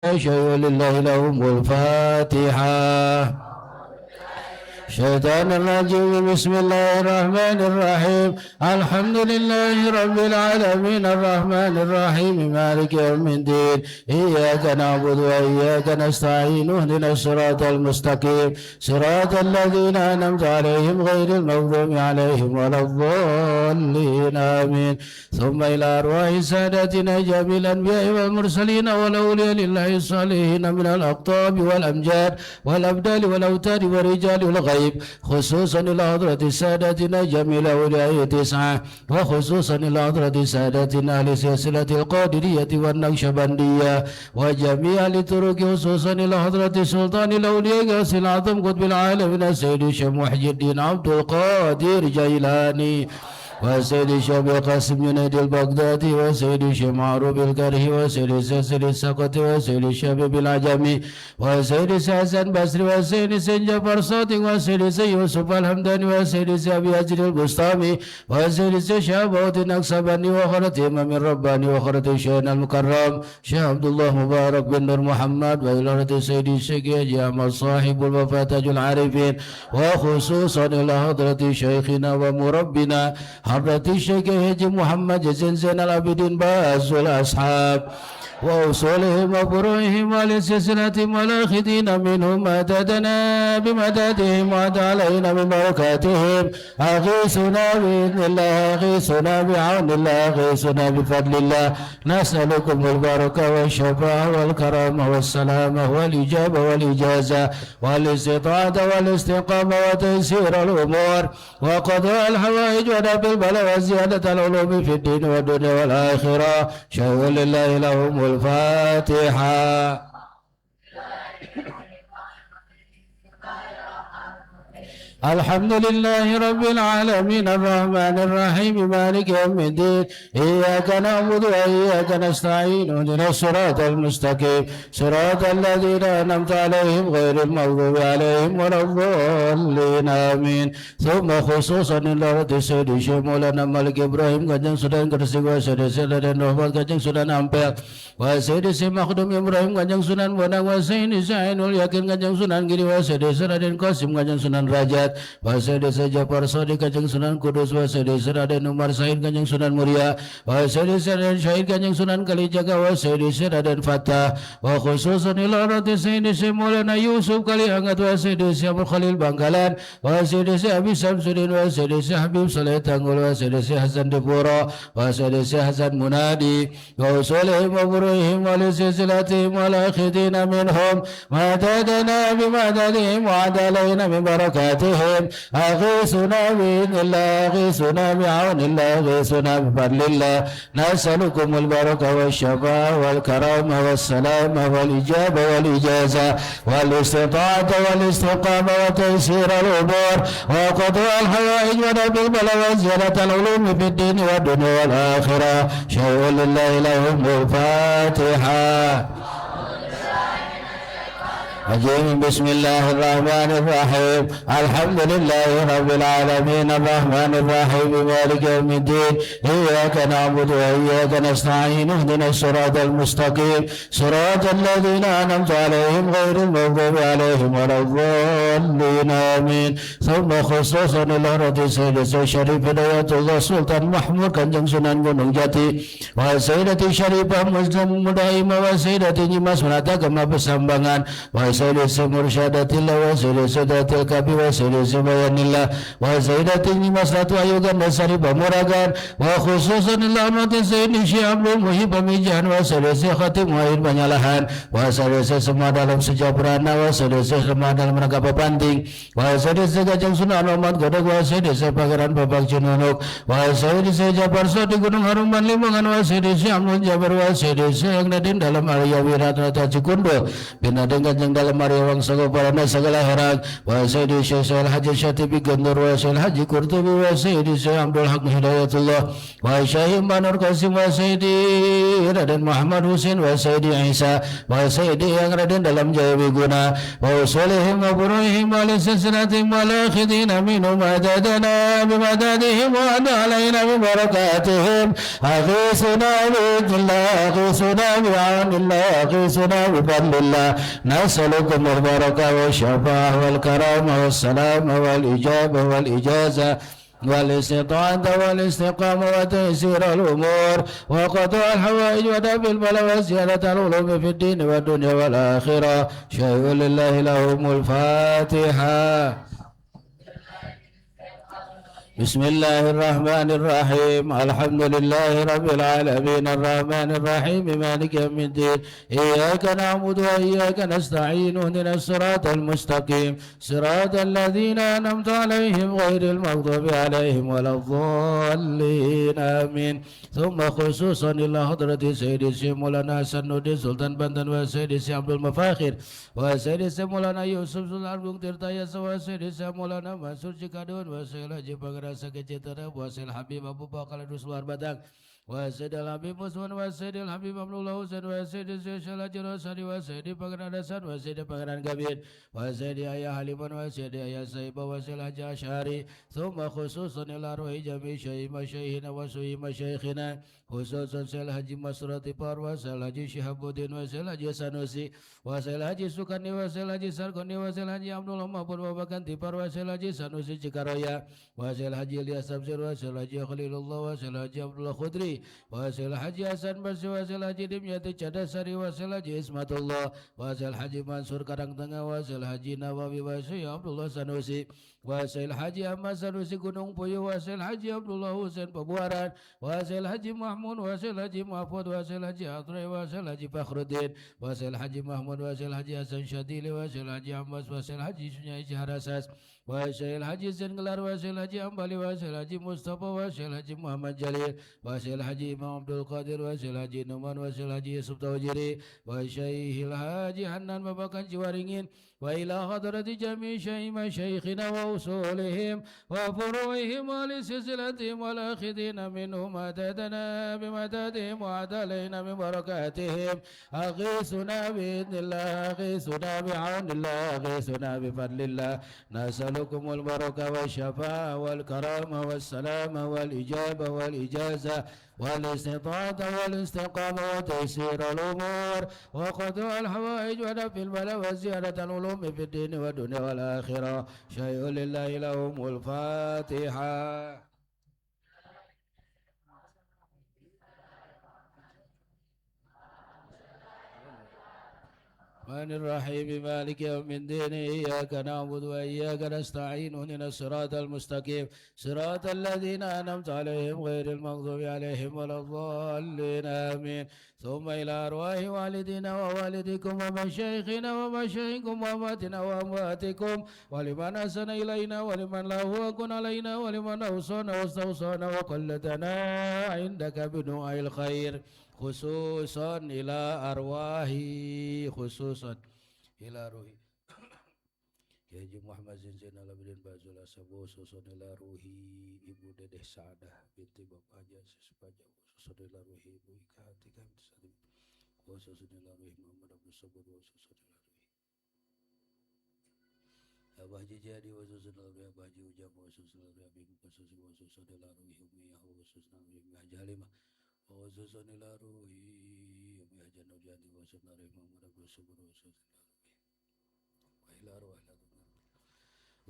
شيء لله لهم الفاتحة. شيطان الرجيم. بسم الله الرحمن الرحيم. الحمد لله رب العالمين الرحمن الرحيم مالك يوم الدين. إياك نعبد وإياك نستعين اهدنا الصراط المستقيم صراط الذين أنعمت عليهم غير المغضوب عليهم ولا الضالين آمين. ثم إلى أرواح سادتنا جميع الأنبياء والمرسلين والأولياء لله الصالحين من الأقطاب والأمجاد والأبدال والأوتاد ورجال الغيب، خصوصا إلى حضرة سادتنا جميع الأولياء تسعة، وخصوصا إلى حضرة سادتنا لسلسلة القادرية والنقشبندية وجميع الطرق، خصوصا إلى حضرة سلطان الأولياء غوث الأعظم قطب العالمين السيد الشيخ محي الدين عبد القادر جيلاني، وسيد الشيخ قاسم جنيد البغدادي، وسيد الشيخ معروف الكرهي، وسيد السلسل السقطي، وسيد الشباب العجمي، وسيد حسن بصري، وسيد جعفر صادق، وسيد يوسف الحمداني، وسيد أبي أجر البسطامي، وسيد شهاب الدين النقشبندي، وخرة إمام الرباني، وخرة شيخنا المكرم شيخ عبد الله مبارك بن نور محمد، وإلى سيد الشيخ أحمد صاحب الوفاة تاج العارفين، وخصوصا إلى حضرة شيخنا ومربنا حضرة الشيخ هجي محمد زين العابدين باز الأصحاب وأصولهم وفروعهم ولسلسلتهم والآخذين منهم مددنا بمددهم وعد علينا من بركاتهم. أغيثنا بإذن الله، أغيثنا بعون الله، أغيثنا بفضل الله. نسألكم البركة والشفاعة والكرامة والسلامة والإجابة والإجازة والاستطاعة والاستقامة وتيسير الأمور وقضاء الحوائج ودفع البلاء وزيادة العلوم في الدين والدنيا والآخرة. شيء لله لهم الفاتحة. الحمد لله رب العالمين الرحمن الرحيم مالك يوم الدين. إياك نعبد وإياك نستعين اهدنا الصراط المستقيم صراط الذين أنعمت عليهم غير المغضوب عليهم ولا الضالين آمين. ثم خصوصا إلى سيد الشيخ مولانا مالك إبراهيم Kanjeng Sunan Gresik, وسيد سيدنا Rahmat Kanjeng Sunan Ampel, وسيد الشيخ مخدوم إبراهيم Kanjeng Sunan Bonang, وسيد Zainul Yakin Kanjeng Sunan Giri, وسيد Raden Qasim Kanjeng Sunan Rajat, وسيد Jafar Shadiq Kanjeng Sunan Kudus, وسيد Raden Umar Said Kanjeng Sunan Muria, وسيد Raden Syahid Kanjeng Sunan Kalijaga, وسيد Raden Fatah, وخصوصا إلى رضي سيد الشيخ مولانا يوسف Kaliangat, وسيد الشيخ Khalil Bangkalan, وسيد الشيخ أبي Samsudin, وسيد الشيخ Habib Saleh Tanggul, وسيد الشيخ Hasan Dipuro, وسيد الشيخ Hasan Munadi, وأصولهم وفروعهم ولسلسلتهم والآخذين منهم مددنا بمددهم وعد علينا من بركاتهم. أغيثنا بإذن الله، أغيثنا بعون الله، أغيثنا بفضل الله. نسألكم البركة والشفاعة والكرامة والسلامة والإجابة والإجازة والاستطاعة والاستقامة وتيسير الأمور وقضاء الحوائج ودفع البلاء وزيادة العلوم في الدين والدنيا والآخرة. شيء لله لهم الفاتحة. بسم الله الرحمن الرحيم. الحمد لله رب العالمين الرحمن الرحيم مالك يوم الدين. إياك نعبد وإياك نستعين اهدنا الصراط المستقيم صراط الذين أنعمت عليهم غير المغضوب عليهم ولا الضالين آمين. ثم خصوصا إلى رضي سيد الشريف هداية الله سلطان محمود Kanjeng Sunan Gunung Jati, وسيدتي شريفة مسلم مدائمة، وسيدتي نيماس Menatagama Besambangan, وسيدتي مرشدة الله، وسيدتي الكبي، وسيدتي بيان الله، وسيدتي نيماس Ratu Ayugan Dasari Pamuragan, وخصوصا إلى رضي سيد الشيخ عبد المحيب Pamijahan, وسيدتي Khatib Muhammad Banyalahan, وسيدتي semua dalam sejabrana, وسيدتي semua dalam rangka pepanting, وسيدتي Kanjeng Sunan Ahmad Godog, وسيدتي Pangeran Babak Cinunuk, وسيدتي Jafar Shadiq Gunung Haruman Limongan, وسيدتي Amnun Jabar, وسيدتي yang Nadin dalam Arya Wiratata Cikundo, Binadeng Kanjeng dalam mariwang sagoparana segala heran wa sayyidi Syekh Haji Syatibi Gandur wa Syekh Haji Qurtubi wa sayyidi Syekh Abdul Haq Hidayatullah wa Syekh Manur Qasim wa sayyidi Raden Muhammad Husin wa sayyidi Isa wa sayyidi yang Raden dalam jaya wiguna wa usulihim wa buruhim wa lisasratim wa lakhidina minhum adadana bimadadihim wa alaina bibarakatihim aghisuna bidillah aghisuna bi'anillah aghisuna bifadlillah nas'alukum al-barakah wa syafa'ah wal karamah wa salamah wal ijabah wal ijazah والاستطاعة والاستقامة وتيسير الأمور وقضاء الحوائج ودفع البلاء وزيادة العلوم في الدين والدنيا والآخرة شيء لله لهم الفاتحة. بسم الله الرحمن الرحيم الحمد لله رب العالمين الرحمن الرحيم مالك يوم الدين إياك نعبد وإياك نستعين اهدنا الصراط المستقيم صراط الذين أنعمت عليهم غير المغضوب عليهم ولا الضالين آمين. ثم خصوصا إلى حضرة سيدي الشيخ مولانا حسن الدين سلطان بنتن وسيدي الشيخ عبد المفاخر وسيدي الشيخ مولانا يوسف سلطان بن ترتايا وسيدي الشيخ مولانا منصور Cikadun وسيدي الحاج Rasa Kecitara Wasil Habib Abu Bakar Duswar Badang Wasidil Habib Musman Wasidil Habib Abdullah Husain Wasidil Syekh Jirosari Wasidil Pangeran Hasan Wasidil Pangeran Kabir Wasidil Ayah Haliman Wasidil Ayah Saibah Wasil Haji Asyari Thumma khususan ila ruhi jami syaihi masyaihina wa suhi masyaikhina khususan Syekh Haji Masrati Par Wasil Haji Syihabuddin Wasil Haji Sanusi Wasil Haji Sukani Wasil Haji Sarkoni Wasil Haji Abdullah Mahmud Wabakanti Par Wasil Haji Sanusi Cikaraya Wasil Haji Ilyas Sabzir Wasil Haji Khalilullah Wasil Haji Abdullah Khudri Wasil Haji Hasan Basri Wasil Haji Dimyati Cadasari Wasil Haji Ismatullah Wasil Haji Mansur Karangtengah Wasil Haji Nawawi Wasil Abdullah Sanusi Wasil Haji Ahmad Sanusi Gunung Puyuh Wasil Haji Abdullah Husain Pebuaran Wasil Haji Mahmud Wasil Haji Mahfud Wasil Haji Atrai Wasil Haji Fakhruddin Wasil Haji Mahmud Wasil Haji Hasan Syadili Wasil Haji Ahmad Wasil Haji Sunyai Syahrasas Wasil Haji Zenggelar Wasil Haji Ambali Wasil Haji Mustafa Wasil Haji Muhammad Jalil Wasil Haji Imam Abdul Qadir Wasil Haji Numan Wasil Haji Yusuf Tawjiri Wasyaikhil Haji Hanan Babakan Ciwaringin wa ila hadrati jami' syaikhina wa usulihim wa furu'ihim wa li silsilatihim wa lakhidina minhum adadana bimadadihim wa adalaina min barakatihim aghisuna bi'idnillah aghisuna bi'aunillah aghisuna bifadlillah nasalukumul barakah wa syafa'a wal karamah was salama wal ijabah wal ijazah والاستطاعة والاستقامة وتيسير الأمور وقضاء الحوائج ودفع البلاء وزيادة العلوم في الدين والدنيا والآخرة شيء لله لهم الفاتحة. الرحمن الرحيم مالك يوم الدين إياك نعبد وإياك نستعين اهدنا الصراط المستقيم صراط الذين أنعمت عليهم غير المغضوب عليهم ولا الضالين آمين. ثم إلى أرواح والدينا ووالدكم ومشايخنا ومشايخكم وأمواتنا وأمواتكم ولمن أحسن إلينا ولمن له وكن علينا ولمن أوصانا واستوصانا وقلتنا عندك بدعاء الخير خصوصا إلى أرواحي خصوصا إلى روحي يا Haji Muhammad Zainal Abidin Bazul Asabo khususan ila ruhi Ibu Dedeh Saadah binti Bapak Haji Sepaja khususan ila ruhi Ibu Ika Hatika khususan ila ruhi Muhammad Abdul Sabur khususan ila ruhi Abah Haji Jadi khususan ila ruhi Abah Haji Ujam khususan ila ruhi Abing khususan ila ruhi Umiyah khususan ila ruhi Haji Halimah khususan ila ruhi Umi Haji Nurjani khususan ila ruhi Muhammad Abdul Sabur khususan ila ruhi wa ila ruhi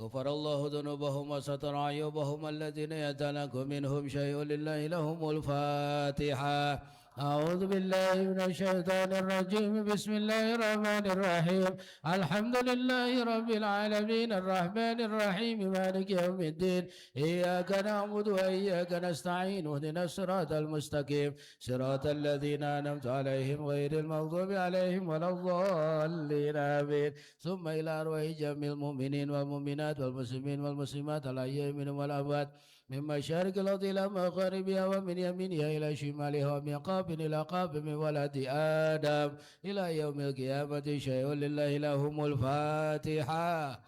غفر الله ذنوبهم وستر عيوبهم الذين يتلقى منهم شيء لله لهم الفاتحة. أعوذ بالله من الشيطان الرجيم بسم الله الرحمن الرحيم الحمد لله رب العالمين الرحمن الرحيم مالك يوم الدين إياك نعبد وإياك نستعين اهدنا الصراط المستقيم صراط الذين أنعمت عليهم غير المغضوب عليهم ولا الضالين آمين. ثم إلى أرواح جميع المؤمنين والمؤمنات والمسلمين والمسلمات الأحياء منهم والأموات من مشارق الأرض إلى مغاربها ومن يمينها إلى شمالها ومن قاب إلى قاب من ولد آدم إلى يوم القيامة شيء لله لهم الفاتحة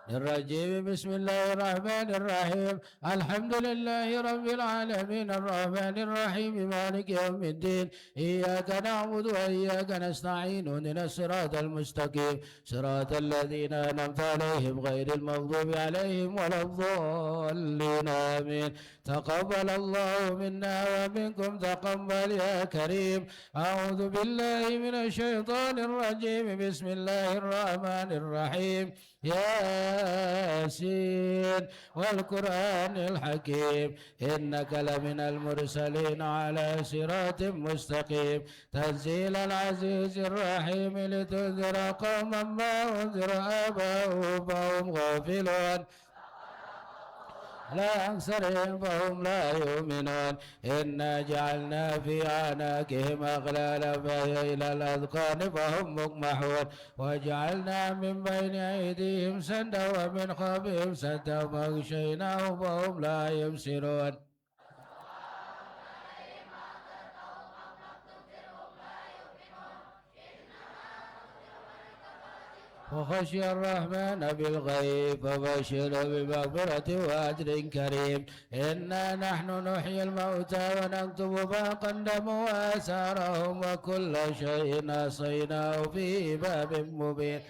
الرجيم بسم الله الرحمن الرحيم الحمد لله رب العالمين الرحمن الرحيم مالك يوم الدين إياك نعبد وإياك نستعين اهدنا الصراط المستقيم صراط الذين أنعمت عليهم غير المغضوب عليهم ولا الضالين آمين تقبل الله منا ومنكم تقبل يا كريم أعوذ بالله من الشيطان الرجيم بسم الله الرحمن الرحيم ياسين والقرآن الحكيم إنك لمن المرسلين على صراط مستقيم تنزيل العزيز الرحيم لتنذر قوما ما أنذر آباؤهم فهم غافلون لا أكثرهم فهم لا يؤمنون إنا جعلنا في أعناقهم أغلالا فهي إلى الأذقان فهم مقمحون وجعلنا من بين أيديهم سدا ومن خلفهم سدا فأغشيناهم فهم لا يبصرون وخشي الرحمن بالغيب فبشر بمغفرة وأجر كريم إنا نحن نحيي الموتى ونكتب ما قدموا وآثارهم وكل شيء أحصيناه في باب مبين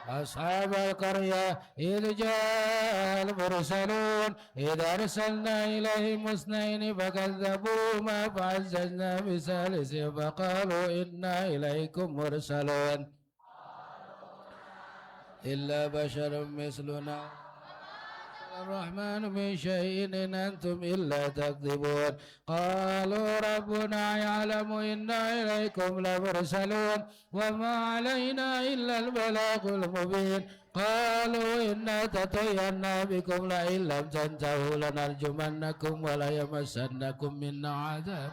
أصحاب القرية إذ جاء المرسلون إذ أرسلنا إليهم اثنين فكذبوهما فعززنا بثالث فقالوا إنا إليكم مرسلون إلا بشر مثلنا الرحمن من شيء إن أنتم إلا تكذبون قالوا ربنا يعلم إنا إليكم لمرسلون وما علينا إلا البلاغ المبين قالوا إنا تطيرنا بكم لئن لم تنتهوا لنرجمنكم وليمسنكم منا عذاب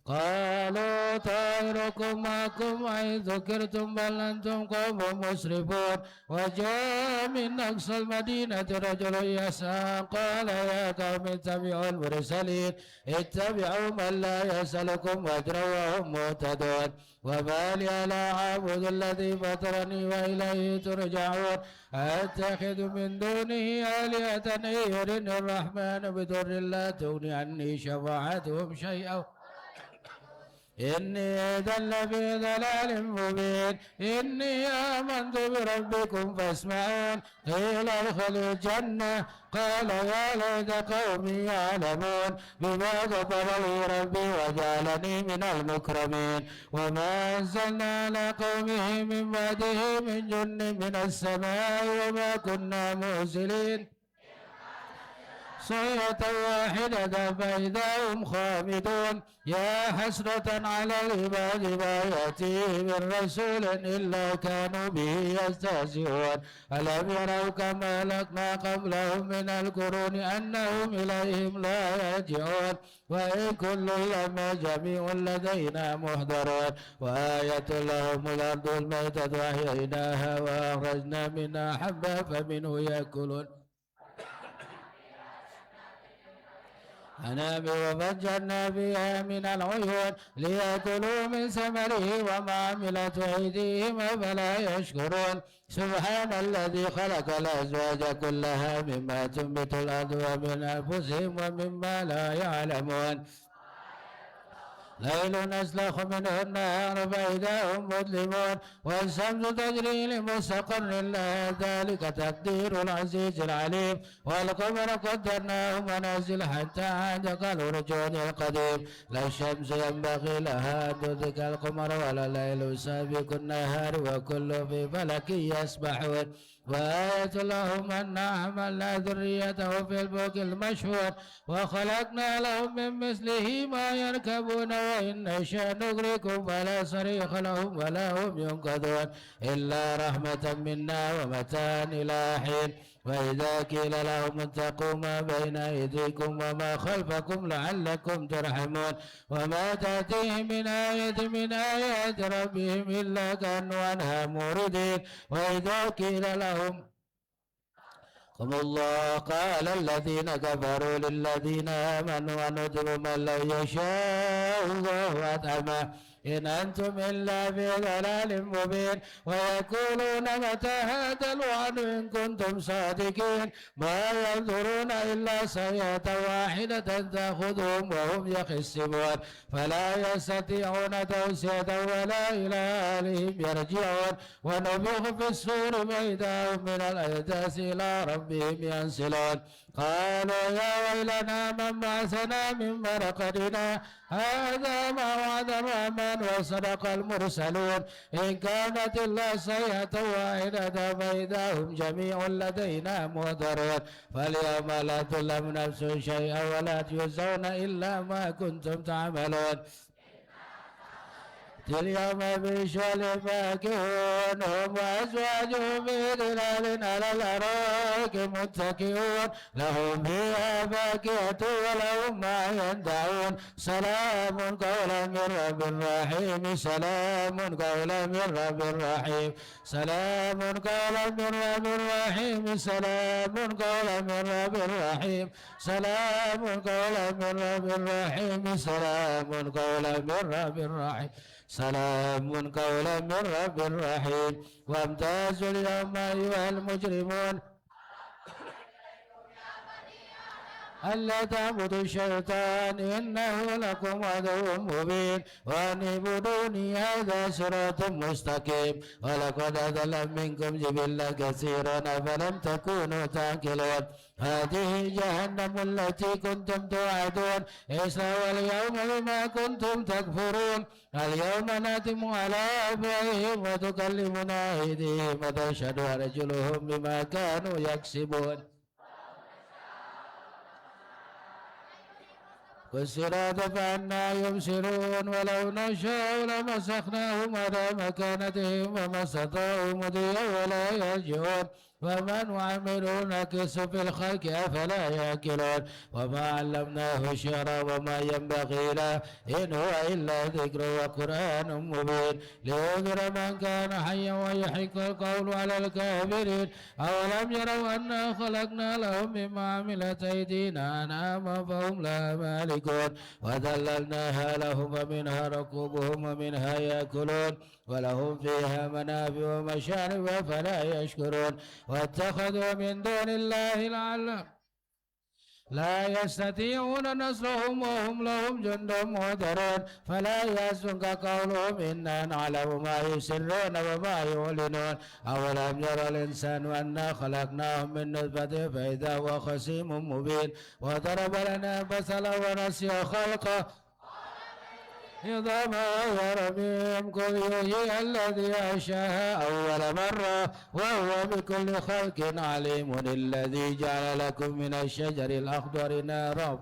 قالوا طائركم معكم وإن ذكرتم بل أنتم قوم مسرفون وجاء من أقصى المدينة رجل يسعى قال يا قوم اتبعوا المرسلين اتبعوا من لا يسألكم أجرا وهم مهتدون وما لي لا أعبد الذي فطرني وإليه ترجعون أتخذ من دونه آلهة إن يردني الرحمن بضر لا تغني عني شفاعتهم شيئا إني إذا لفي ضلال مبين إني آمنت بربكم فاسمعون قيل ادخلوا الجنة قال يا ليت قومي يعلمون بما غفر لي ربي وجعلني من المكرمين وما أنزلنا على قومه من بعده من جند من السماء وما كنا مرسلين صيحة واحدة فإذا هم خامدون يا حسرة على العباد ما يأتيه من رسول إلا كانوا به يستهزئون ألم يروا كما أهلكنا قبلهم من القرون أنهم إليهم لا يرجعون وإن كل لما جميع لدينا محضرون وآية لهم الأرض الميتة وأحييناها وأخرجنا منها حبا فمنه يأكلون أنابل وفجرنا فيها من العيون ليأكلوا من ثمره وما عملت أيديهم فلا يشكرون سبحان الذي خلق الأزواج كلها مما تنبت الأرض ومن أنفسهم ومما لا يعلمون ليل نسلخ منه النهار فإذا هم مظلمون والشمس تجري لمستقر لها ذلك تقدير العزيز العليم والقمر قدرناه منازل حتى عاد كالأرجون القديم لا الشمس ينبغي لها أن تدرك القمر ولا الليل سابق النهار وكل في فلك يسبحون وآية لهم أنا حملنا ذريته في الفلك المشهور وخلقنا لهم من مثله ما يركبون وإن نشاء نغرقهم فلا صريخ لهم ولا هم ينقذون إلا رحمة منا ومتاعا إلى حين وإذا قيل لهم اتقوا ما بين أيديكم وما خلفكم لعلكم ترحمون وما تأتيهم من آية من آيات ربهم إلا كانوا عنها موردين وإذا قيل لهم ثم الله قال الذين كفروا للذين آمنوا أنطعم من لو يشاء الله أطعمه إن أنتم إلا في ضلال مبين ويقولون متى هذا الوعد إن كنتم صادقين ما ينظرون إلا سيئة واحدة تأخذهم وهم يخصمون فلا يستطيعون توصية ولا إلى أهلهم يرجعون ونفخ في الصور بيدهم من الأجداث إلى ربهم ينسلون قالوا يا ويلنا من بعثنا من مرقدنا هذا ما وعد الرحمن وصدق المرسلون إن كانت إلا صيحة واحدة فإذا هم جميع لدينا محضرون فاليوم لا تظلم نفس شيئا ولا تجزون إلا ما كنتم تعملون اليوم بشوال فاكهون هم وأزواجهم في ظلال على الأرائك متكئون لهم فيها فاكهة ولهم ما يدعون سلام قولا من رب رحيم سلام قولا من رب رحيم سلام قولا من رب رحيم سلام قولا من رب رحيم سلام قولا من رب رحيم سلام قولا من رب رحيم سلام قولا من رب رحيم وامتازوا اليوم أيها المجرمون ألا تعبدوا الشيطان إنه لكم عدو مبين وأن اعبدوني هذا صراط مستقيم ولقد أضل منكم جبلا كثيرا فلم تكونوا تعقلون هذه جهنم التي كنتم توعدون اصلوا اليوم بما كنتم تكفرون اليوم نختم على أفواههم وتكلمنا أيديهم وتشهد أرجلهم بما كانوا يكسبون والصراط فأنا يبصرون ولو نشاء لمسخناهم على مكانتهم وما استطاعوا مضيا ولا يرجعون ومن عملوا نكس في الخلق أفلا يأكلون وما علمناه الشعر وما ينبغي له إن هو إلا ذكر وقرآن مبين لينذر من كان حيا ويحق القول على الكافرين أولم يروا أنا خلقنا لهم مما عملت أيدينا أنعاما فهم لها مالكون وذللناها لهم ومنها ركوبهم ومنها يأكلون ولهم فيها منافع ومشارب فلا يشكرون واتخذوا من دون الله لعلهم لا يستطيعون نصرهم وهم لهم جند محضرون فلا يحزنك قولهم إنا نعلم ما يسرون وما يعلنون أولم يرى الإنسان أنا خلقناهم من نطفة فإذا هو خصيم مبين وضرب لنا مثلا ونسي خلقه عظاما ورميم قل يحيي الذي أنشأها أول مرة وهو بكل خلق عليم الذي جعل لكم من الشجر الأخضر نارا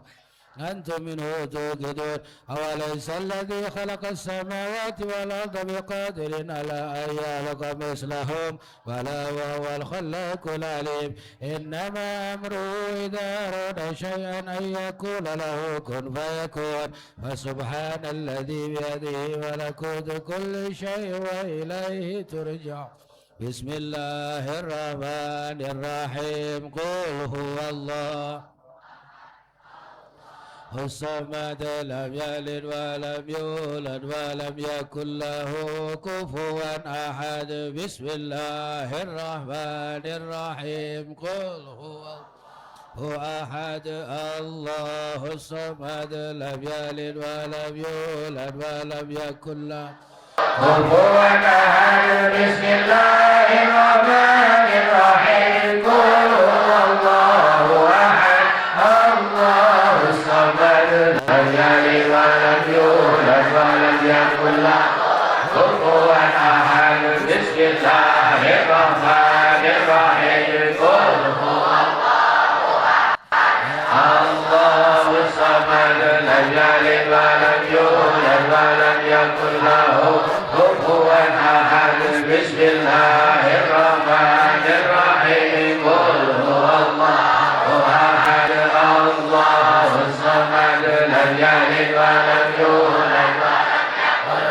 أنتم منه توقدون أوليس الذي خلق السماوات والأرض بقادر على أن يخلق مثلهم بلى وهو الخلاق العليم إنما أمره إذا أراد شيئا أن يقول له كن فيكون فسبحان الذي بيده ملكوت كل شيء وإليه ترجع بسم الله الرحمن الرحيم قل هو الله الصمد لم يلد ولم يولد ولم يكن له كفوا أحد بسم الله الرحمن الرحيم قل هو أحد الله الصمد لم يلد ولم يولد ولم يكن له كفوا أحد بسم الله الرحمن الرحيم قل هو الله أحد الله الصمد لم يلد ولم يولد ولم يكن له كفوا أحد بسم الله الرحمن الرحيم قل هو الله الصمد لم يلد ولم يولد ولم يكن له كفوا أحد بسم الله الرحمن الرحيم قل هو الله أحد الله الصمد لم يلد ولم يولد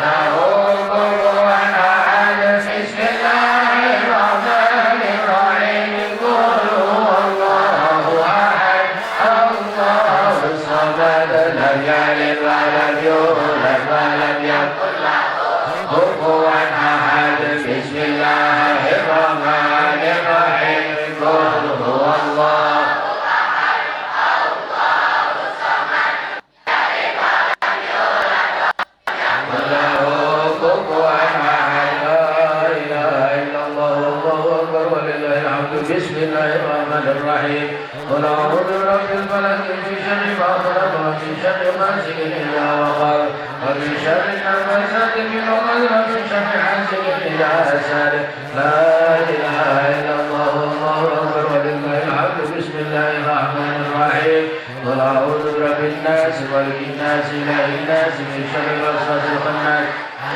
له كفوا أحد بسم الله الرحمن الرحيم قل هو الله كفوا أحد بسم الله الرحمن الرحيم قل هو الله بسم الله الرحمن الرحيم قل أعوذ برب الفلق من شر ما خلق ومن شر غاسق إذا وقب ومن شر النفاثات في العقد ومن شر حاسد إذا حسد لا إله إلا الله والله أكبر ولله الحمد بسم الله الرحمن الرحيم قل أعوذ برب الناس ملك الناس إله الناس من شر الوسواس الخناس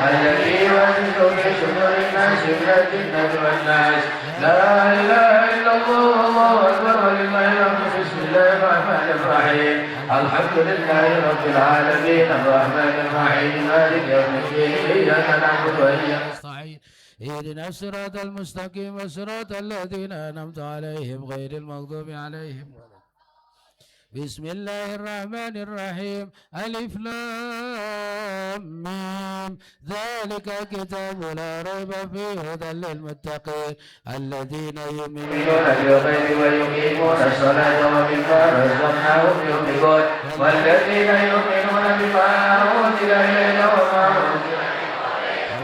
الذي يوسوس في صدور الناس من الجنة والناس لا إله إلا الله والله أكبر ولله الحمد بسم الله الرحمن الرحيم الحمد لله رب العالمين الرحمن الرحيم مالك يوم الدين إياك نعبد وإياك نستعين اهدنا الصراط المستقيم صراط الذين أنعمت عليهم غير المغضوب عليهم بسم الله الرحمن الرحيم ألف لام ميم ذلك الكتاب لا ريب فيه هدى للمتقين الذين يؤمنون بالغيب ويقيمون الصلاة ومما رزقناهم ينفقون والذين يؤمنون بما أنزل إليك وما أنزل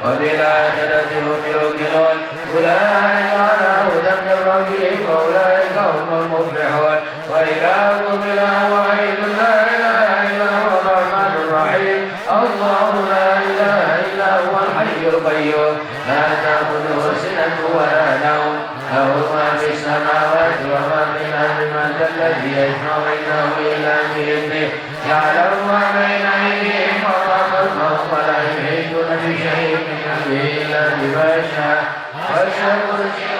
وبالآخرة هم يوقنون أولئك على هدى من ربهم وأولئك هم المفلحون وإلهكم إله واحد لا إله إلا هو الرحمن الرحيم الله لا إله إلا هو الحي القيوم لا تأخذه سنة ولا نوم له ما في السماوات وما في الأرض من ذا الذي يشفع عنده إلا بإذنه يعلم ما بين أيديهم وما خلفهم ولا يحيطون بشيء من علمه إلا بما شاء وسع كرسيه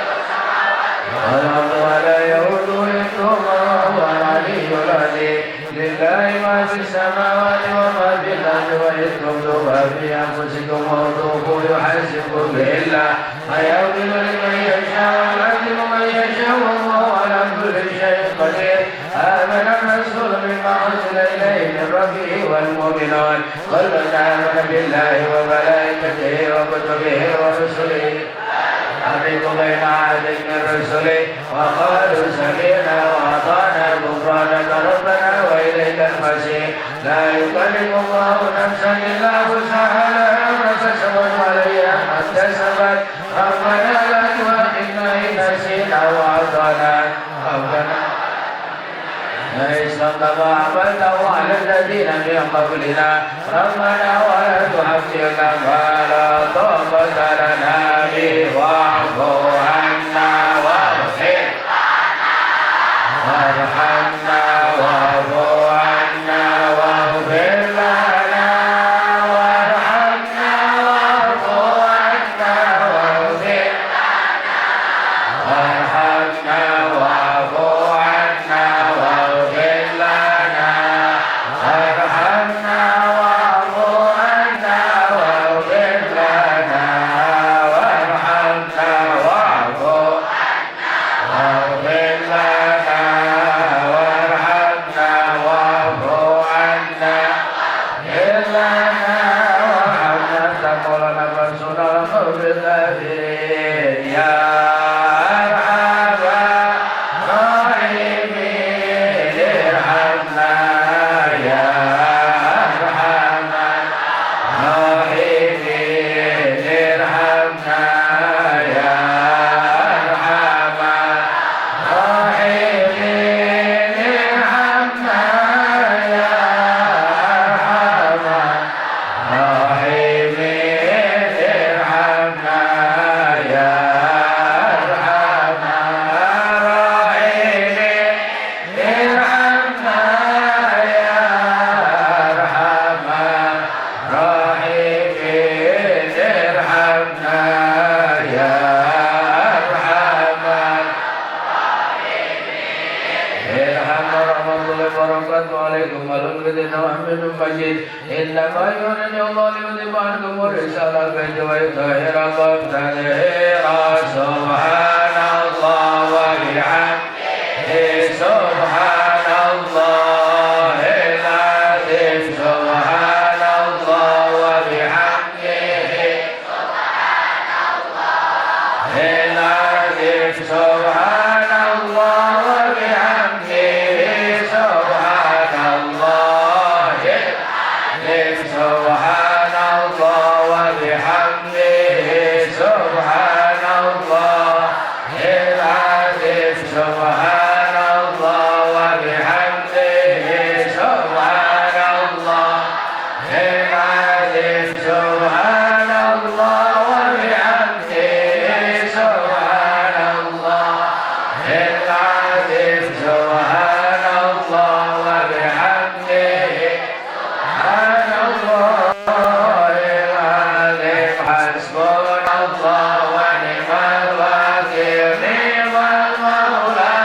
والأرض ولا يئوده حفظهما وهو العلي العظيم لله ما في السماوات وما في الأرض وإذ تبدوا ما في أنفسكم وتوفوا يحاسبكم به الله فيغفر لمن يشاء ويعذب من يشاء والله على كل شيء قدير آمن الرسول بما أنزل إليه من ربه والمؤمنون كل آمن بالله وملائكته وكتبه ورسله أفرق بين عهد من رسله وقالوا سمعنا وأطعنا غفرانك ربنا وإليك المصير لا يكلف الله نفسا إلا وسعها لها ما كسبت وعليها ما اكتسبت ربنا لا تؤاخذنا إن نسينا وأخطأنا ربنا استقم عملته على الذين من قبلنا ربنا ولا تحملنا ما لا طاقة لنا به واعف عنا واغفر وارحمنا واعف عنا واغفر لنا وارحمنا واعف عنا واغفر وارحمنا واعف عنا واغفر لنا وارحمنا واعف عنا واغفر لنا وارحمنا واعف واغفر لنا وارحمنا واعف عنا إلا وارحمنا تقولنا فانصرنا قوم الكافرين يا أرحم الراحمين ارحمنا يا أرحم الراحمين ارحمنا يا أرحم الراحمين ارحمنا يا أرحم الراحمين ارحمنا يا أرحم الراحمين ارحمنا يا أرحم الراحمين ارحمنا يا أرحم ارحم رحمة الله وبركاته عليكم وللذين وحمد مجيد إنما يريد الله ليذهب عنكم الرسالة ويطهركم تطهيرا سبحان الله وبحمده سبحان الله العظيم سبحان الله وبحمده سبحان الله وبحمده سبحان الله سبحان الله وبحمده سبحان الله العظيم سبحان الله وبحمده سبحان الله العظيم سبحان الله وبحمده سبحان الله العظيم سبحان الله وبحمده سبحان الله العظيم حسبنا الله ونعم الوكيل نعم المولى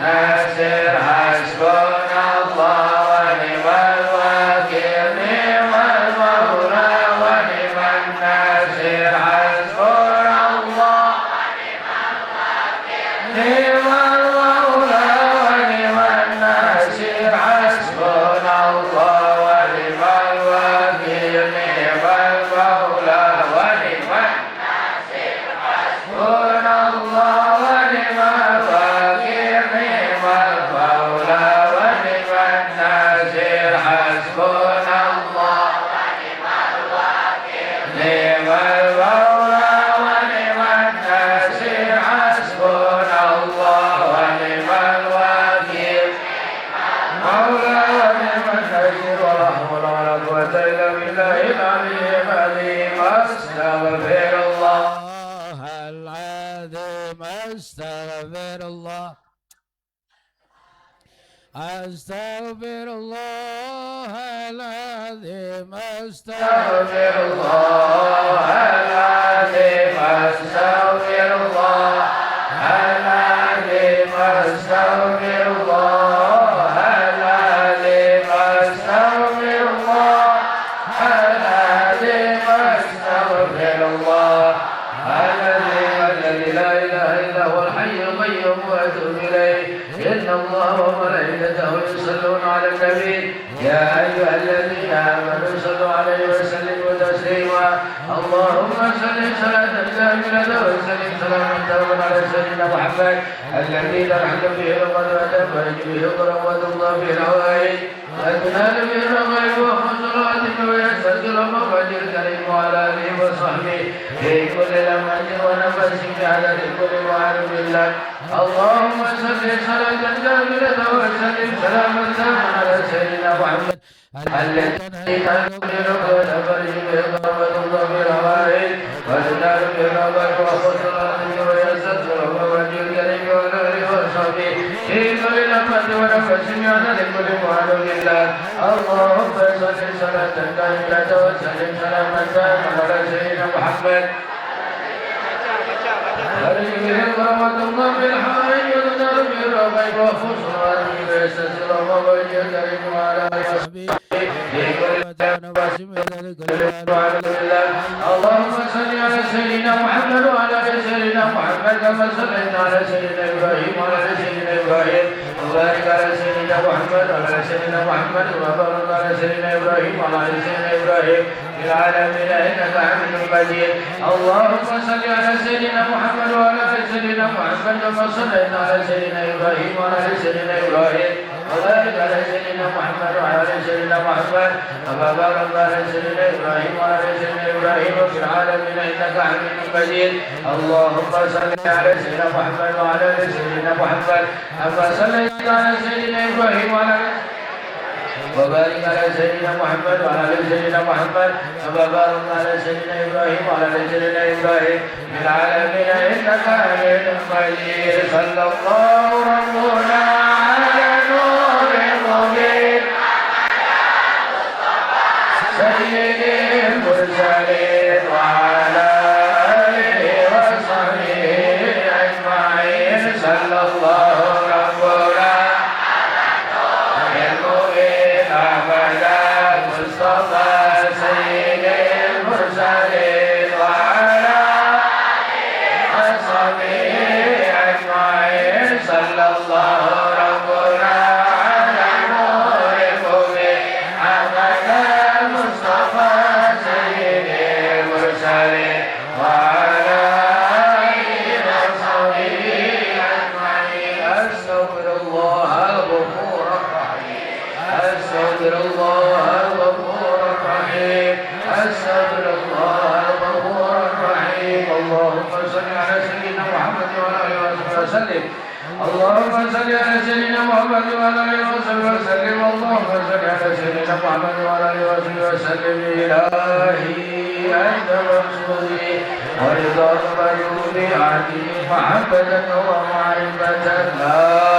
ناصر حسبنا الله ونعم الوكيل نعم المولى ونعم الناصر حسبنا الله نعم المولى ونعم الناصر حسبنا الله ونعم الوكيل نعم المولى ونعم الناصر حسبنا الله ونعم الوكيل نعم المولى ونعم الناصر حسبنا الله ونعم الوكيل نعم المولى ونعم الناصر حسبنا الله ونعم الوكيل مولى ونعم النصير ولا حول ولا قوة إلا بالله العلي العظيم أستغفر الله العظيم أستغفر الله أستغفر الله العظيم أستغفر الله العظيم أستغفر الله العظيم أستغفر الله العظيم أستغفر الله العظيم أستغفر الله الذي لا إله إلا هو الحي القيوم وأتوب إليه إن الله وملائكته يصلون على النبي يا أيها الذين آمنوا صلوا عليه وسلموا تسليما اللهم صل صلاة كاملة وسلم سلاما تاما على سيدنا محمد الذي ترحم به الأمة وتنفرج به قربة الله به العوائد وتنال به الرغائب وخسرات ويسر المفرج الكريم وعلى آله وصحبه في كل لمحة ونفس بعدد كل معارف الله اللهم صل صلاة كاملة وسلم سلاما تاما على سيدنا محمد الذي تنفرج به قربة الله به العوائد وتنال به الرغائب وخسرات ويسر المفرج الكريم وعلى آله وصحبه في كل لمحة ونفس بعدد كل معارف الله اللهم صل صلاة كاملة وسلم سلاما تاما على سيدنا محمد الذي قربة الله بالحائط وتنال به الرغائب وخسرات ويسر المفرج الكريم وعلى آله وصحبه اللهم صل على سيدنا محمد وعلى ال سيدنا محمد كما صليت على سيدنا ابراهيم وعلى ال سيدنا ابراهيم وبارك على سيدنا محمد وعلى ال سيدنا محمد وبارك على سيدنا ابراهيم وعلى ال سيدنا ابراهيم في العالمين انك حميد مجيد اللهم صل على سيدنا محمد وعلى ال سيدنا محمد كما صليت على سيدنا ابراهيم وعلى ال سيدنا ابراهيم وبارك على سيدنا محمد وعلى ال سيدنا محمد كما باركت على سيدنا ابراهيم وعلى ال سيدنا ابراهيم في العالمين انك حميد مجيد اللهم صل على سيدنا محمد وعلى ال سيدنا محمد كما صليت على سيدنا ابراهيم وعلى وبارك على سيدنا محمد وعلى ال سيدنا محمد كما باركت على سيدنا ابراهيم وعلى ال سيدنا ابراهيم في العالمين انك حميد مجيد صلى الله ربنا على نور المبين سيد المرسلين وعلى آله وصحبه أجمعين صلى الله ربنا المبين أحمد المصطفى سيد المرسلين وعلى آله وصحبه أجمعين صلى الله ربنا على نور المبين أحمد المصطفى سيد المرسلين وعلى آله وصحبه اللهم صل على سيدنا محمد وعلى اله وصحبه وسلم. اللهم صل على سيدنا محمد وعلى اله وصحبه وسلم. الهي انت مرسولي ورضاك مرجوني عهدي محبه ومعرفه لا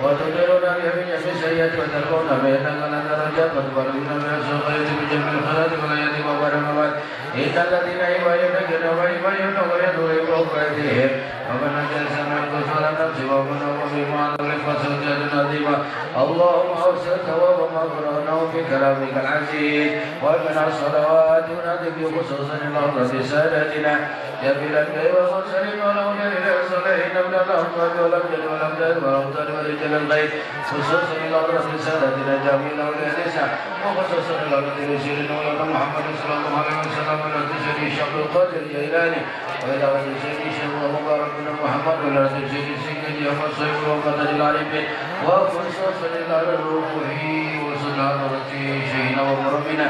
وتدرنا بها من جميع السيئات وترفعنا بها إنك لنا درجات وتبلغنا بها الخيرات بجميع الخيرات والآيات والبركات إن الذين يبايعونك إنما يبايعون بأيديهم ربنا جعلنا الكفر نفس ومن بما نغلق وسجد عظيما اللهم أوسع ثواب مغفرنا في كلامك العزيز ومن الصلوات ونادي خصوصا الأرض سادتنا يا بلاد ومرسلين والأولياء إلى الصالحين من اللهم ولم يد ولم تد ولم تد ورجال الغيب خصوصا الأرض سادتنا جميع الأولياء النساء وخصوصا الأرض لسيدنا مولانا محمد صلى الله عليه وسلم ولا تشري شعب القادر الجيلاني وإلى تشري شعب مبارك بن محمد ولا تشري سيدنا يوم الصيف وقدر العارفين وخصوصا الأرض روحه وصدارته شيخنا ومربنا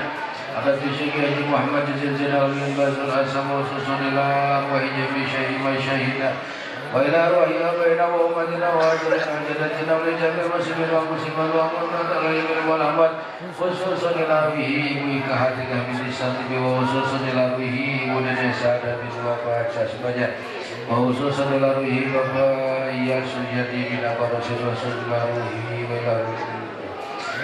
atas syekh Muhammad Zilzina Ulun Bazul Asam wa Susunillah wa hijabi syahid wa syahidah wa ila ruhiya baina wa umatina wa ajrina jadatina wa lijamil muslimin wa muslimat wa amurna ta'ala wal ahmad khususan ila bihi wa ikahatika min isatibi wa khususan ila bihi wa nisada bin wafat sebanyak wa khususan ila bihi wa iya sujati bin abarasil wa sallallahu wa ila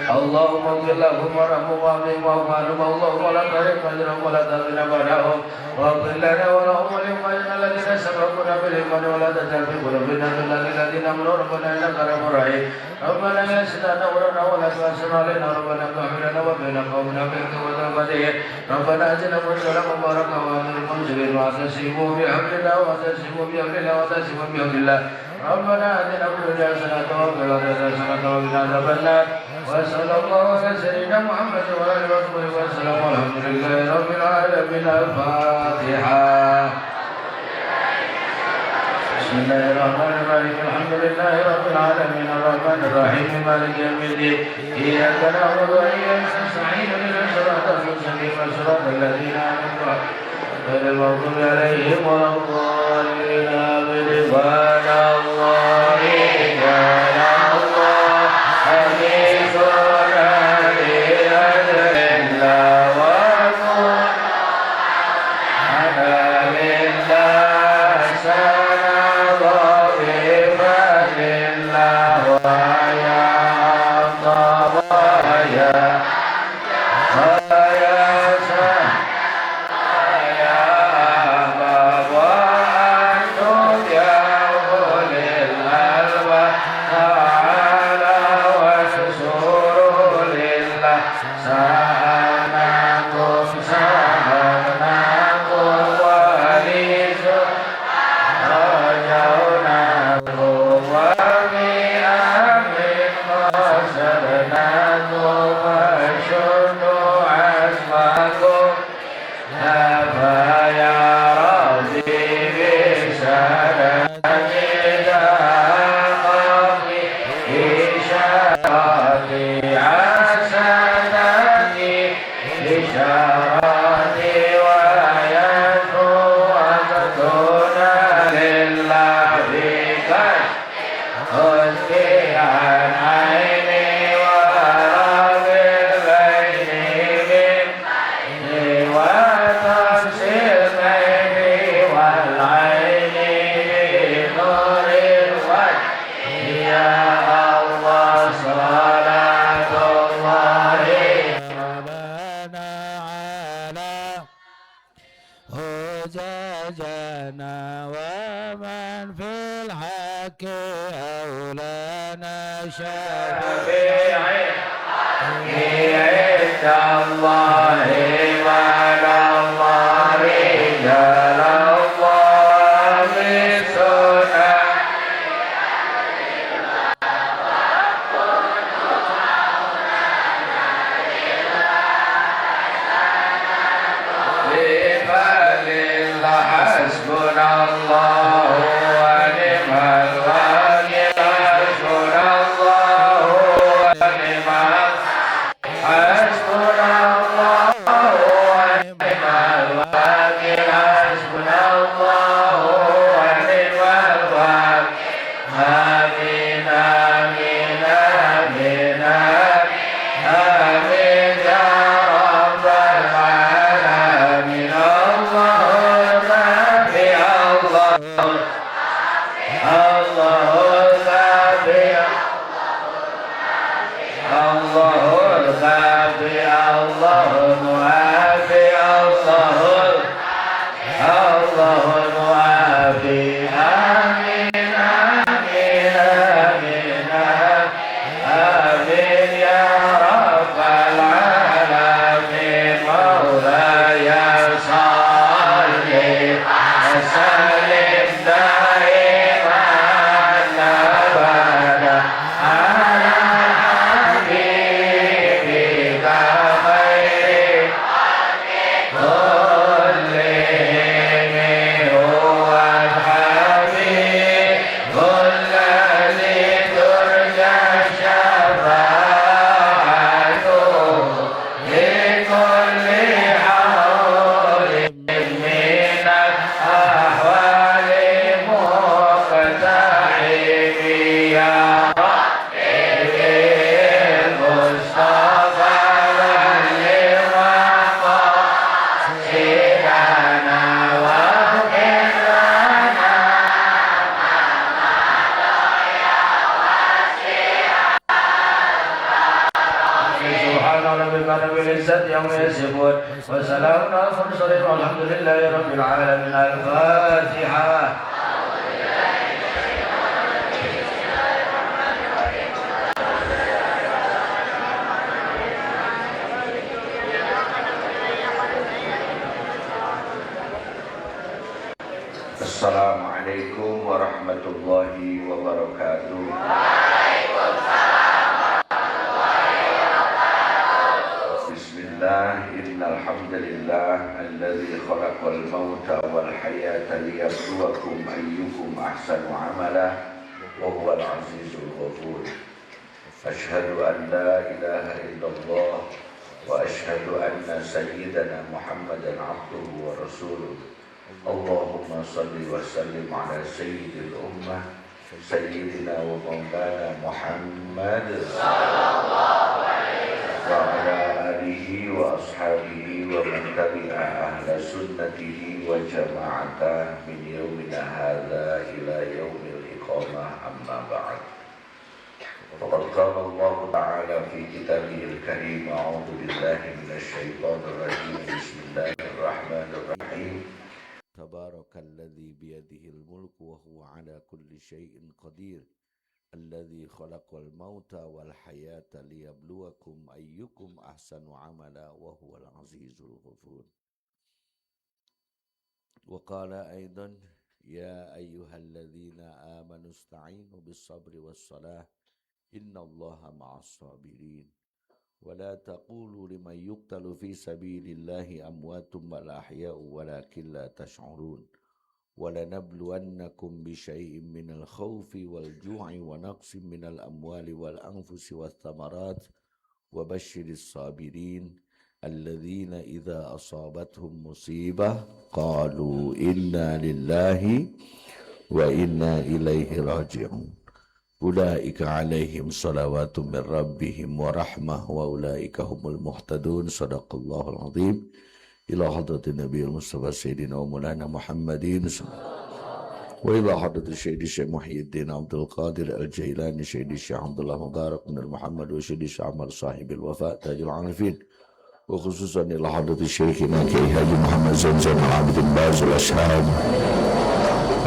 اللهم اغفر لهم وارحمهم واعطهم واعف عنهم اللهم لا تحرم اجرهم ولا تفتنا بعدهم واغفر لنا ولهم ولإخواننا الذين سبقونا بالإيمان ولا تجعل في قلوبنا غلا للذين آمنوا ربنا إنك رؤوف رحيم ربنا يسر لنا أمورنا ولا تؤثر علينا ربنا اغفر لنا وبين قومنا بالقوة والقدير ربنا آتنا مرسلا مباركا وآخر المنزلين واعتصموا بحبل الله واعتصموا بحبل الله واعتصموا بحبل الله ربنا آتنا في الدنيا حسنة وفي الآخرة حسنة وقنا عذاب النار وصلى الله على سيدنا محمد وعلى آله وصحبه وسلم والحمد لله رب العالمين الفاتحة بسم الله الرحمن الرحيم الحمد لله رب العالمين الرحمن الرحيم مالك يوم الدين إياك نعبد وإياك نستعين اهدنا الصراط المستقيم صراط الذين أنعمت عليهم غير المغضوب عليهم ولا الضالين آمين سبحان الله حسبنا ربك رب العزة عما يصفون وسلام على المرسلين والحمد لله رب العالمين. الفاتحة. Assalamualaikum warahmatullahi wabarakatuh. Bismillah, innal hamdalillah alladzi khalaqal mauta wal hayata liyabluwakum ayyukum ahsanu amala wa huwal azizul ghafur. Ashhadu an la ilaha illallah wa ashhadu anna sayyidana Muhammadan abduhu wa rasuluh. Allahumma salli wa sallim ala sayyidil ummah sayyidina wa maulana Muhammad sallallahu alaihi wa ala alihi wa ashabihi wa man tabi'a ahla sunnatihi wa jama'ata min yawmina hadha ila yawmil iqamah amma ba'd. Faqad qala Allah ta'ala fi kitabihil karim a'udzu billahi minasy syaithanir rajim. Bismillahirrahmanirrahim. Tabarakalladzi biyadihil mulku wa huwa ala kulli syai'in qadir. Alladzi khalaqal mauta wal hayata liyabluwakum ayyukum ahsanu amala wa huwal azizul ghafur. Wa qala aidan ya ayyuhalladzina amanu ista'inu bis sabri was salah innallaha ma'as sabirin. ولا تقولوا لمن يقتل في سبيل الله أموات بل أحياء ولكن لا تشعرون ولنبلونكم بشيء من الخوف والجوع ونقص من الأموال والأنفس والثمرات وبشر الصابرين الذين إذا أصابتهم مصيبة قالوا إنا لله وإنا إليه راجعون Ulaika alaihim salawatu min rabbihim wa rahmah wa ulaika humul muhtadun. Sadaqallahul azim. Ila hadratin nabiyil mustafa sayyidina wa maulana Muhammadin wa ila hadratin sayyidi Syekh Muhyiddin Abdul Qadir Al-Jailani sayyidi Syekh Abdullah Mubarak bin Muhammad wa sayyidi Syekh Ahmad sahibil wafa tajul arifin wa khususan ila hadratin Syekhina Kiai Haji Muhammad Zain Abidin Baz al-Ashhab.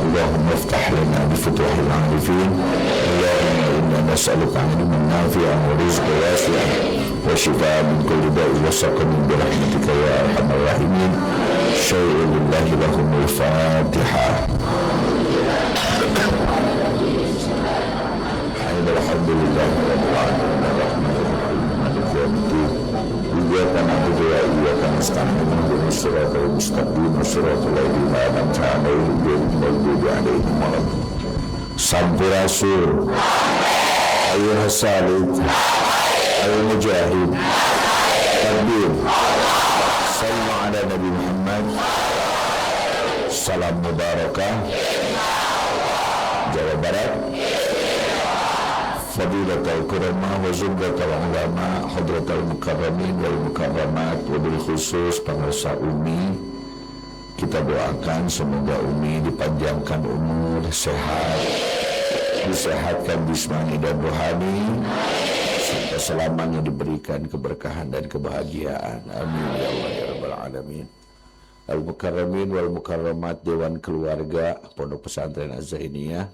Allahumma iftah lana bifutuhil arifin. Allahumma inna nas'aluka ilman nafi'an wa rizqan wasi'an wa shifaa'an min kulli da'in wa saqamin bi rahmatika ya arhamar rahimin. Syai'u lillahi lahumul Fatihah. Alhamdulillahi rabbil alamin arrahmanir rahim maliki yaumiddin. Iyyaka na'budu wa iyyaka nasta'in ihdinas siratal mustaqim siratal ladzina an'amta 'alaihim ghairil maghdubi 'alaihim waladdallin. Sampurasul ayo hasalid ayo mujahid takbir. Sallu ala Nabi Muhammad. Salam mubarakah. Jawa Barat. Fadilatul Qurama wa Zumratul Ulama Hadratul Mukarramin wal Mukarramat. Wabil khusus pengusaha Umi, kita doakan semoga Umi dipanjangkan umur, sehat, disehatkan jismani dan rohani, serta selamanya diberikan keberkahan dan kebahagiaan. Amin ya Allah ya Rabbal Alamin. Al-Mukarramin wal Mukarramat, Dewan Keluarga Pondok Pesantren Az-Zainiyah,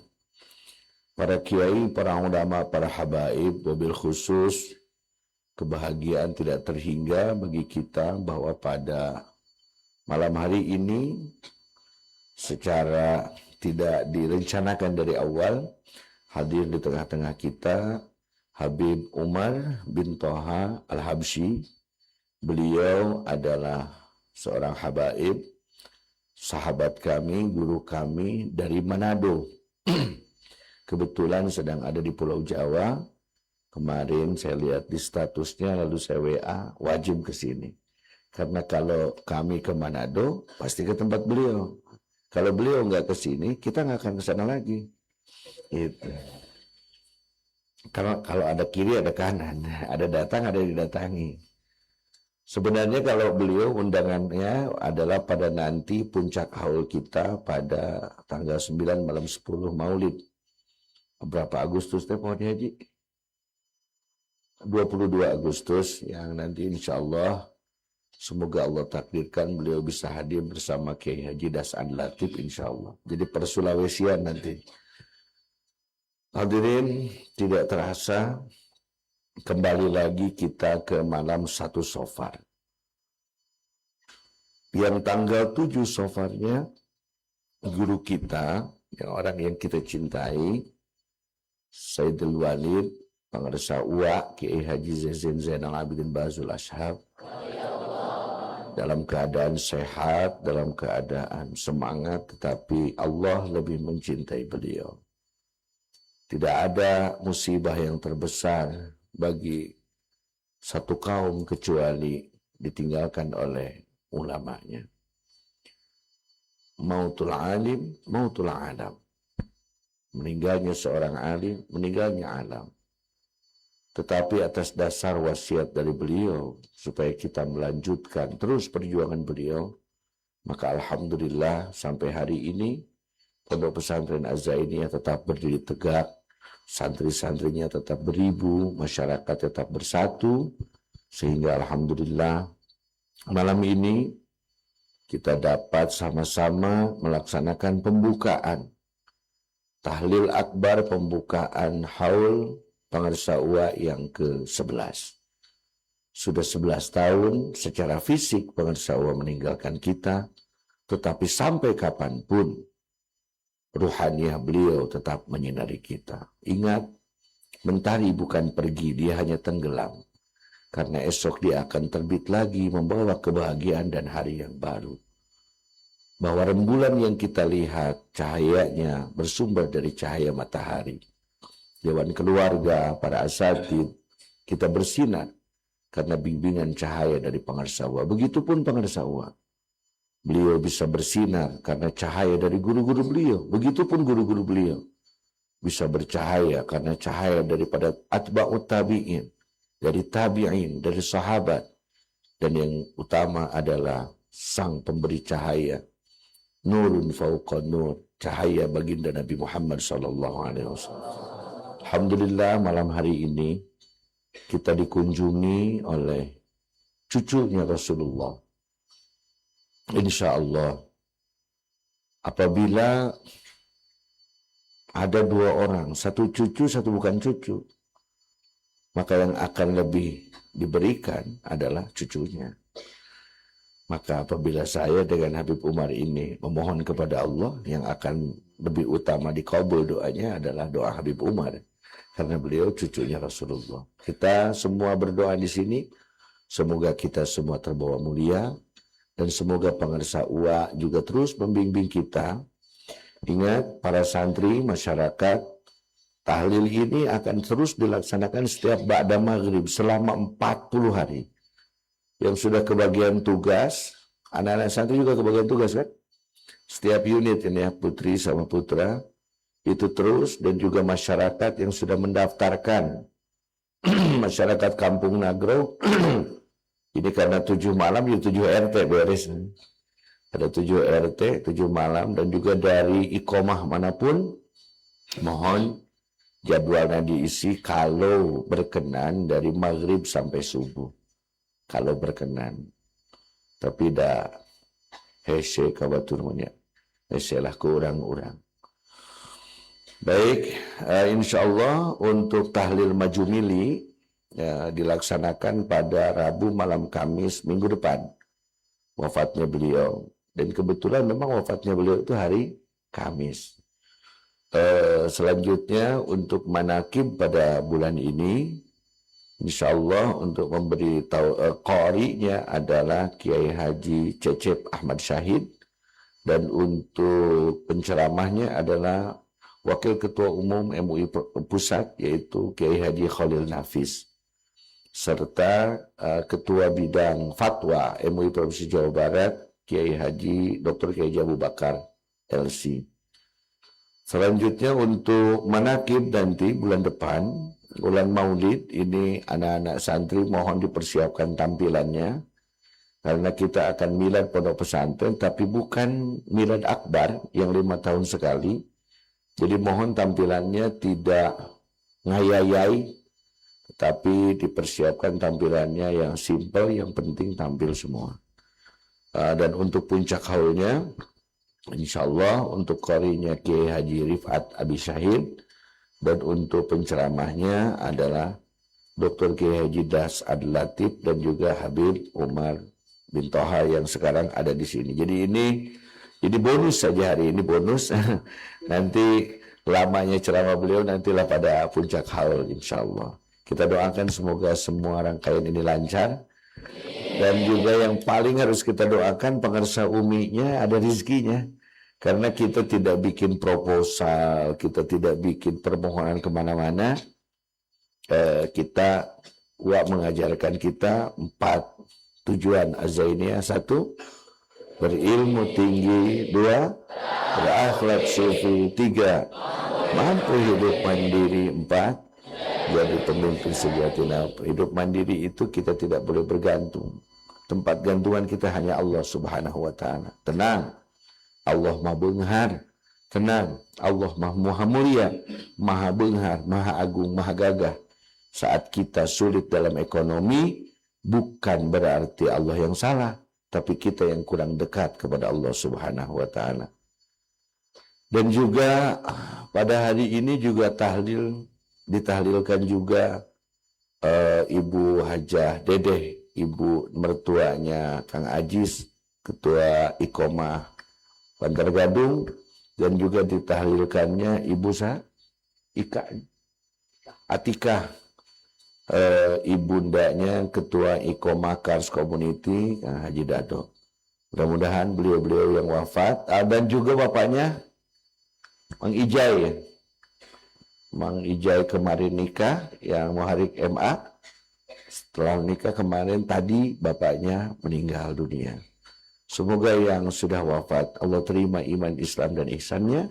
para kiai, para ulama, para habaib, wabil khusus kebahagiaan tidak terhingga bagi kita bahwa pada malam hari ini secara tidak direncanakan dari awal hadir di tengah-tengah kita Habib Umar bin Toha Al-Habsyi. Beliau adalah seorang habaib, sahabat kami, guru kami dari Manado. Kebetulan sedang ada di Pulau Jawa. Kemarin saya lihat di statusnya, lalu saya WA, wajib ke sini. Karena kalau kami ke Manado, pasti ke tempat beliau. Kalau beliau nggak ke sini, kita nggak akan ke sana lagi. Itu. Karena kalau ada kiri, ada kanan. Ada datang, ada didatangi. Sebenarnya kalau beliau undangannya adalah pada nanti puncak haul kita pada tanggal 9 malam 10 Maulid. Berapa Agustus teh pohon haji? 22 Agustus yang nanti insya Allah semoga Allah takdirkan beliau bisa hadir bersama Kiai Haji Das'an Latif insya Allah. Jadi persulawesian nanti. Hadirin, tidak terasa kembali lagi kita ke malam 1 Safar. Yang tanggal 7 Safarnya guru kita, yang orang yang kita cintai, Sayyidul Walid, Pengarsa Uwa, Kiai Haji Zainal Abidin Ba'zul Ashab, dalam keadaan sehat, dalam keadaan semangat, tetapi Allah lebih mencintai beliau. Tidak ada musibah yang terbesar bagi satu kaum kecuali ditinggalkan oleh ulamanya. Mautul alim, mautul alam. Meninggalnya seorang alim, meninggalnya alam. Tetapi atas dasar wasiat dari beliau, supaya kita melanjutkan terus perjuangan beliau, maka alhamdulillah sampai hari ini, Pondok Pesantren Az-Zainiyah tetap berdiri tegak, santri-santrinya tetap beribu, masyarakat tetap bersatu, sehingga alhamdulillah malam ini kita dapat sama-sama melaksanakan pembukaan tahlil akbar, pembukaan haul Pengarsa Uwa yang ke-11. Sudah 11 tahun secara fisik Pengarsa Uwa meninggalkan kita, tetapi sampai kapanpun ruhaniah beliau tetap menyinari kita. Ingat, mentari bukan pergi, dia hanya tenggelam. Karena esok dia akan terbit lagi membawa kebahagiaan dan hari yang baru. Bahwa rembulan yang kita lihat cahayanya bersumber dari cahaya matahari. Dewan keluarga, para asatid, kita bersinar karena bimbingan cahaya dari Pengarsa Uwa. Begitupun Pengarsa Uwa. Beliau bisa bersinar karena cahaya dari guru-guru beliau. Begitupun guru-guru beliau bisa bercahaya karena cahaya daripada atba'ut tabi'in, dari tabi'in, dari sahabat. Dan yang utama adalah sang pemberi cahaya. Nurun fauqa nur, cahaya baginda Nabi Muhammad SAW. Alhamdulillah malam hari ini kita dikunjungi oleh cucunya Rasulullah. Insya Allah, apabila ada 2 orang, satu cucu, satu bukan cucu, maka yang akan lebih diberikan adalah cucunya. Maka apabila saya dengan Habib Umar ini memohon kepada Allah, yang akan lebih utama dikabul doanya adalah doa Habib Umar. Karena beliau cucunya Rasulullah. Kita semua berdoa di sini, semoga kita semua terbawa mulia, dan semoga Pengarsa Uwa juga terus membimbing kita. Ingat, para santri, masyarakat, tahlil ini akan terus dilaksanakan setiap ba'da maghrib selama 40 hari. Yang sudah kebagian tugas, anak-anak santri juga kebagian tugas kan? Setiap unit ini ya, putri sama putra, itu terus, dan juga masyarakat yang sudah mendaftarkan. Masyarakat Kampung Nagro, ini karena 7 malam, ya 7 RT beres. Ada 7 RT, 7 malam, dan juga dari iqomah manapun, mohon jadwalnya diisi kalau berkenan dari maghrib sampai subuh. Kalau berkenan. Tapi dah hese kabaturnya. Hese lah ke orang-orang. Baik, insya Allah untuk tahlil Majumili dilaksanakan pada Rabu malam Kamis minggu depan. Wafatnya beliau. Dan kebetulan memang wafatnya beliau itu hari Kamis. Selanjutnya untuk manakib pada bulan ini, insya Allah untuk memberi tahu qari'nya adalah Kiai Haji Cecep Ahmad Syahid. Dan untuk penceramahnya adalah Wakil Ketua Umum MUI Pusat, yaitu Kiai Haji Khalil Nafis, serta Ketua Bidang Fatwa MUI Provinsi Jawa Barat, Kiai Haji Dr. Kiai Haji Abu Bakar LC. Selanjutnya untuk manakib nanti bulan depan, bulan Maulid, ini anak-anak santri mohon dipersiapkan tampilannya, karena kita akan milad pondok pesantren, tapi bukan milad akbar yang 5 tahun sekali. Jadi mohon tampilannya tidak ngayayai, tapi dipersiapkan tampilannya yang simple, yang penting tampil semua. Dan untuk puncak haulnya, insya Allah untuk qorinya Kiai Haji Rifat Abi Syahid, dan untuk penceramahnya adalah Dr. Kiai Haji Das Adil Latif dan juga Habib Umar bin Toha yang sekarang ada di sini. Jadi ini bonus saja hari ini, bonus. Nanti lamanya ceramah beliau nantilah pada puncak haul insya Allah. Kita doakan semoga semua rangkaian ini lancar. Dan juga yang paling harus kita doakan pengarsa UMI-nya ada rezekinya. Karena kita tidak bikin proposal, kita tidak bikin permohonan kemana-mana. Kita mengajarkan kita 4 tujuan azainiyah. 1, berilmu tinggi. 2, berakhlak sufi. 3, mampu hidup mandiri. 4, jadi pemimpin sejati. Hidup mandiri itu kita tidak boleh bergantung. Tempat gantungan kita hanya Allah Subhanahu wa Ta'ala. Tenang, Allah Maha Benghar. Tenang, Allah Maha Mulia, Maha Benghar, Maha Agung, Maha Gagah. Saat kita sulit dalam ekonomi, bukan berarti Allah yang salah, tapi kita yang kurang dekat kepada Allah Subhanahu wa Ta'ala. Dan juga pada hari ini juga ditahlilkan juga Ibu Hajah Dedeh, ibu mertuanya Kang Ajis, Ketua Iqomah Bantar Gadung, dan juga ditahlilkannya Ibu Atikah, ibundanya Ketua Iqomah Kars Community Kang Haji Dado. Mudah-mudahan beliau-beliau yang wafat, dan juga bapaknya Mang Ijai, Mang Ijai kemarin nikah, yang Muharik MA. Setelah nikah kemarin tadi bapaknya meninggal dunia. Semoga yang sudah wafat Allah terima iman Islam dan ihsannya.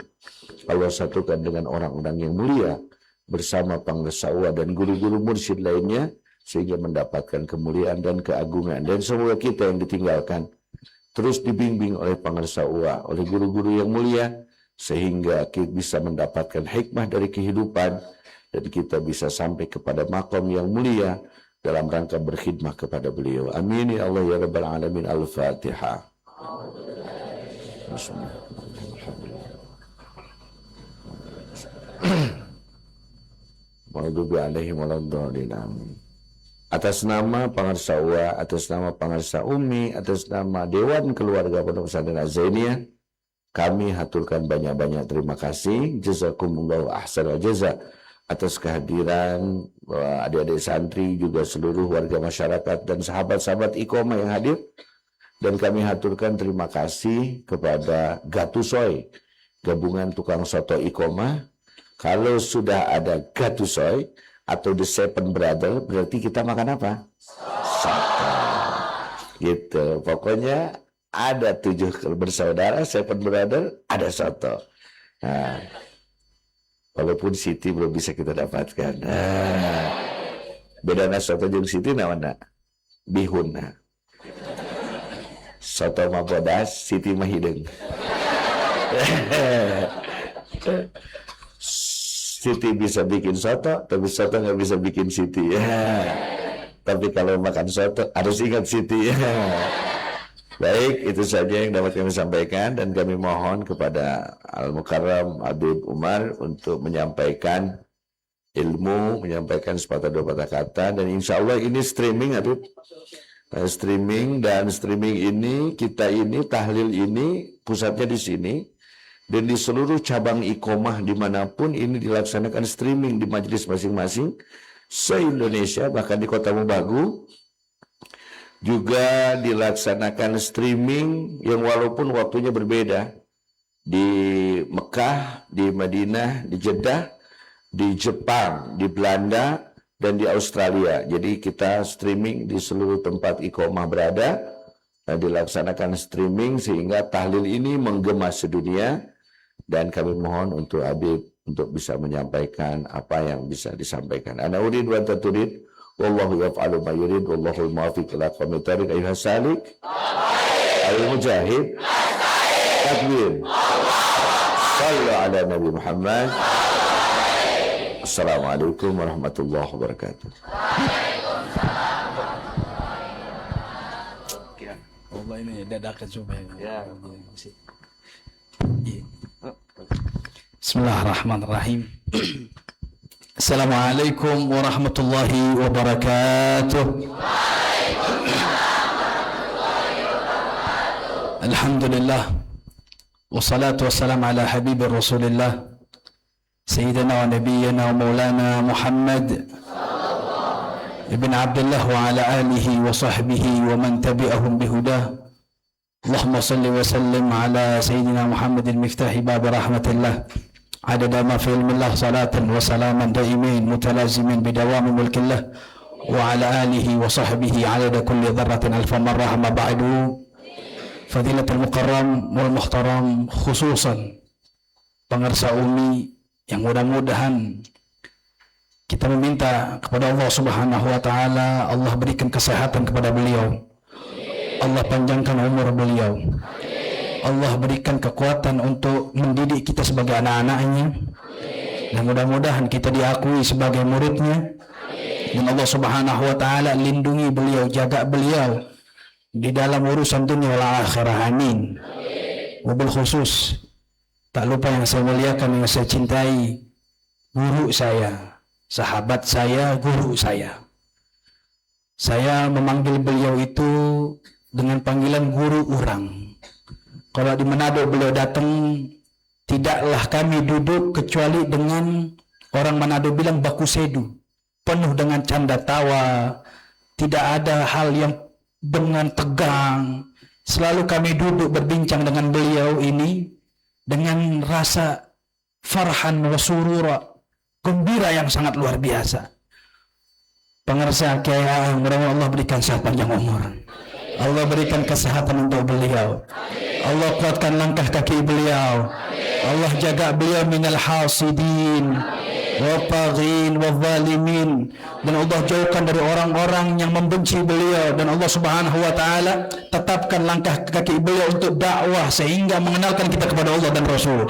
Allah satukan dengan orang-orang yang mulia bersama pangsawa dan guru-guru mursyid lainnya sehingga mendapatkan kemuliaan dan keagungan. Dan semoga kita yang ditinggalkan terus dibimbing oleh pangsawa, oleh guru-guru yang mulia sehingga kita bisa mendapatkan hikmah dari kehidupan dan kita bisa sampai kepada makom yang mulia dalam rangka berkhidmah kepada beliau. Amin ya Allah ya Rabbal Alamin. Al-Fatihah. Maghdubi alaihim waladdallin. Amin. Atas nama Pangarsawa, atas nama Pangarsa Umi, atas nama Dewan Keluarga Pondok Pesantren Az-Zainiyah, kami haturkan banyak-banyak terima kasih. Jazakumullahu ahsanal jaza atas kehadiran adik-adik santri, juga seluruh warga masyarakat dan sahabat-sahabat Iqomah yang hadir. Dan kami haturkan terima kasih kepada Gatusoy, gabungan tukang soto Iqomah. Kalau sudah ada Gatusoy atau The Seven Brother, berarti kita makan apa? Soto. Gitu. Pokoknya ada 7 bersaudara, Seven Brother, ada soto. Nah, walaupun Siti belum bisa kita dapatkan. Beda soto jeung Siti nawana? Bihun. Soto mah bodas, Siti mah hidung. Siti bisa bikin soto, tapi soto nggak bisa bikin Siti. Tapi kalau makan soto harus ingat Siti. Baik, itu saja yang dapat kami sampaikan, dan kami mohon kepada Al-Mukarram Habib Umar untuk menyampaikan ilmu, menyampaikan sepatah dua patah kata, dan insya Allah ini streaming Habib. Streaming, dan streaming ini kita ini tahlil ini pusatnya di sini, dan di seluruh cabang Iqomah dimanapun ini dilaksanakan streaming di majelis masing-masing se-Indonesia, bahkan di Kota Mubagu juga dilaksanakan streaming yang walaupun waktunya berbeda, di Mekah, di Madinah, di Jeddah, di Jepang, di Belanda, dan di Australia. Jadi kita streaming di seluruh tempat Iqomah berada, dan dilaksanakan streaming sehingga tahlil ini menggema sedunia. Dan kami mohon untuk Habib untuk bisa menyampaikan apa yang bisa disampaikan. Ana urid wa anta turid, wallahu yaf'alu ma yurid, wallahu al-muwaffiq ila aqwamit thariq. Ayuha salik, al-mujahid, takbir, sallu ala Nabi Muhammad. Wassalamualaikum warahmatullahi wabarakatuh. Allah ini dadakan supaya. Ya. Bismillahirrahmanirrahim. Assalamualaikum warahmatullahi wabarakatuh. Alhamdulillah. Wassalatu wassalam ala habibir Rasulillah. Sayyidina wa nabiyyina wa maulana Muhammad ibn Abdullah wa ala alihi wa sahbihi wa man tabi'ahum bihudah. Allahumma salli wa sallim ala Sayyidina Muhammadin miftahi bab rahmatillah. Adada ma fi ilmillah salatan wa salaman daimin mutalazimin bidawami mulkillah wa ala alihi wa sahbihi adada kulli dharratin alfa marrah ma ba'du. Fadilatul mukarram wal muhtaram, khususan pengarsa Umi yang mudah-mudahan kita meminta kepada Allah Subhanahu wa taala, Allah berikan kesehatan kepada beliau, Allah panjangkan umur beliau, Allah berikan kekuatan untuk mendidik kita sebagai anak-anaknya, dan mudah-mudahan kita diakui sebagai muridnya, dan Allah Subhanahu wa taala lindungi beliau, jaga beliau di dalam urusan dunia wal akhirah, amin. Wabil khusus tak lupa yang saya muliakan, yang saya cintai, guru saya, sahabat saya, guru saya. Saya memanggil beliau itu dengan panggilan guru orang. Kalau di Manado beliau datang, tidaklah kami duduk kecuali dengan orang Manado bilang baku sedu, penuh dengan canda tawa, tidak ada hal yang dengan tegang. Selalu kami duduk berbincang dengan beliau ini dengan rasa farhan wa surura, gembira yang sangat luar biasa. Pengarsa Kiai, mudah-mudahan Allah berikan sehat panjang umur, Allah berikan kesehatan untuk beliau, Allah kuatkan langkah kaki beliau, Allah jaga beliau minal hasidin wa taghin wa zalimin, dan Allah jauhkan dari orang-orang yang membenci beliau, dan Allah Subhanahu wa taala tetapkan langkah kaki beliau untuk dakwah sehingga mengenalkan kita kepada Allah dan Rasul.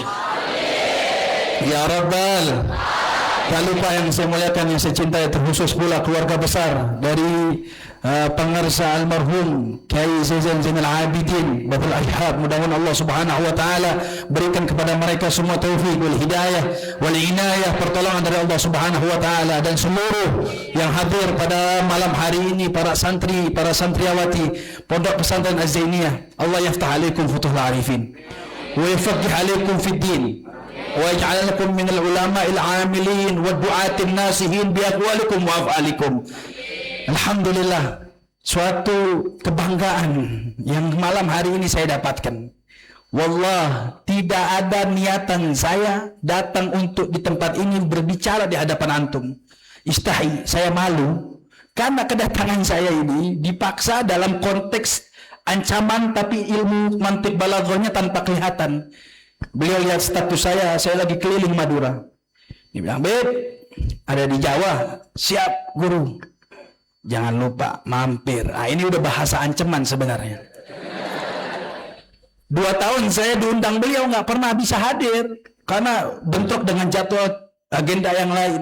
Ya Rabbal. Tak lupa yang saya muliakan, yang saya cintai, terkhusus pula keluarga besar dari pengarsa almarhum Kiai Zainal Abidin Babul Ahab. Mudah-mudahan Allah Subhanahu wa taala berikan kepada mereka semua taufik wal hidayah wal inayah, pertolongan dari Allah Subhanahu wa taala, dan seluruh yang hadir pada malam hari ini, para santri, para santriawati Pondok Pesantren Az-Zainiyah. Allah yaftah alaikum futuhul arifin wa yafaqih alaikum fid din wa yaj'al lakum minal ulama'il 'amilin wa du'atin nasihin bi aqwalikum wa af'alikum. Alhamdulillah, suatu kebanggaan yang malam hari ini saya dapatkan. Wallah, tidak ada niatan saya datang untuk di tempat ini berbicara di hadapan antum. Istahi, saya malu karena kedatangan saya ini dipaksa dalam konteks ancaman, tapi ilmu mantik balaghahnya tanpa kelihatan. Beliau lihat status saya lagi keliling Madura. Dia bilang, "Beb, ada di Jawa, siap guru. Jangan lupa mampir." Ah, ini udah bahasa ancaman sebenarnya. 2 tahun saya diundang beliau nggak pernah bisa hadir karena bentrok dengan jadwal agenda yang lain.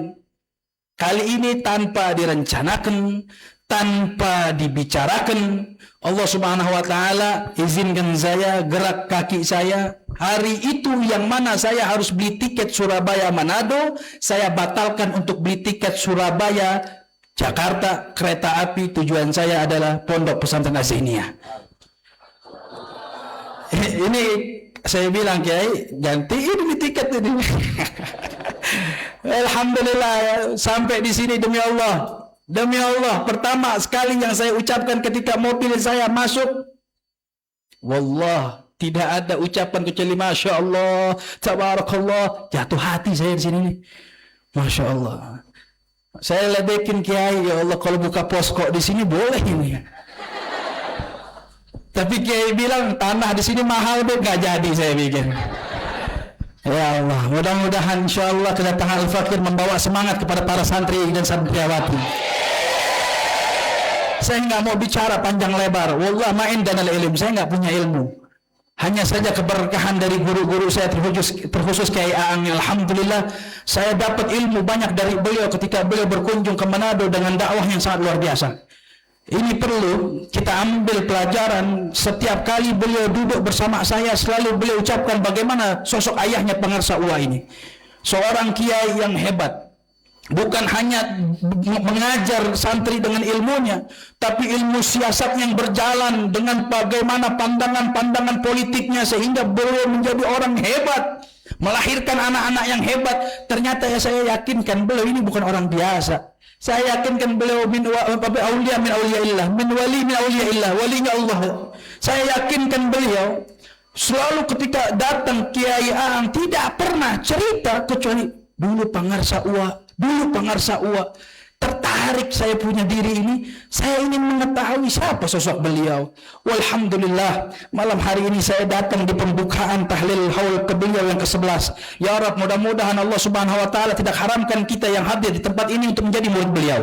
Kali ini tanpa direncanakan, tanpa dibicarakan, Allah Subhanahu wa taala izinkan saya, gerak kaki saya. Hari itu yang mana saya harus beli tiket Surabaya Manado, saya batalkan untuk beli tiket Surabaya Jakarta kereta api. Tujuan saya adalah Pondok Pesantren Az-Zainiyah. Ini saya bilang, Kiai, ganti ini tiket ini. Alhamdulillah, sampai di sini demi Allah. Demi Allah, pertama sekali yang saya ucapkan ketika mobil saya masuk, wallah, tidak ada ucapan kecuali Masya Allah, Tabarakallah. Jatuh hati saya di sini nih. Masya Allah. Saya ledekin Kiai, ya Allah, kalau buka posko di sini boleh ini. Tapi Kiai bilang tanah di sini mahal, deh, nggak jadi saya bikin. Ya Allah, mudah-mudahan insya Allah kedatangan Al-Fakir membawa semangat kepada para santri dan santriawati. Saya nggak mau bicara panjang lebar. Wallah ma'in dan al-ilm, saya nggak punya ilmu. Hanya saja keberkahan dari guru-guru saya terkhusus Kiai Aang, alhamdulillah saya dapat ilmu banyak dari beliau ketika beliau berkunjung ke Manado dengan dakwah yang sangat luar biasa. Ini perlu kita ambil pelajaran. Setiap kali beliau duduk bersama saya, selalu beliau ucapkan bagaimana sosok ayahnya Pangarsa Uwa ini. Seorang kiai yang hebat. Bukan hanya mengajar santri dengan ilmunya, tapi ilmu siasat yang berjalan dengan bagaimana pandangan-pandangan politiknya, sehingga beliau menjadi orang hebat, melahirkan anak-anak yang hebat. Ternyata ya saya yakinkan beliau ini bukan orang biasa. Saya yakinkan beliau min aulia min auliaillah, min wali min auliaillah, walinya Allah. Saya yakinkan beliau selalu ketika datang Kiai Aang tidak pernah cerita kecuali dulu Pangarsa Uwa. Dulu Pangarsa Uwa. Tertarik saya punya diri ini, saya ingin mengetahui siapa sosok beliau. Walhamdulillah, malam hari ini saya datang di pembukaan tahlil haul ke beliau yang ke-11. Ya Rabb, mudah-mudahan Allah Subhanahu wa taala tidak haramkan kita yang hadir di tempat ini untuk menjadi murid beliau.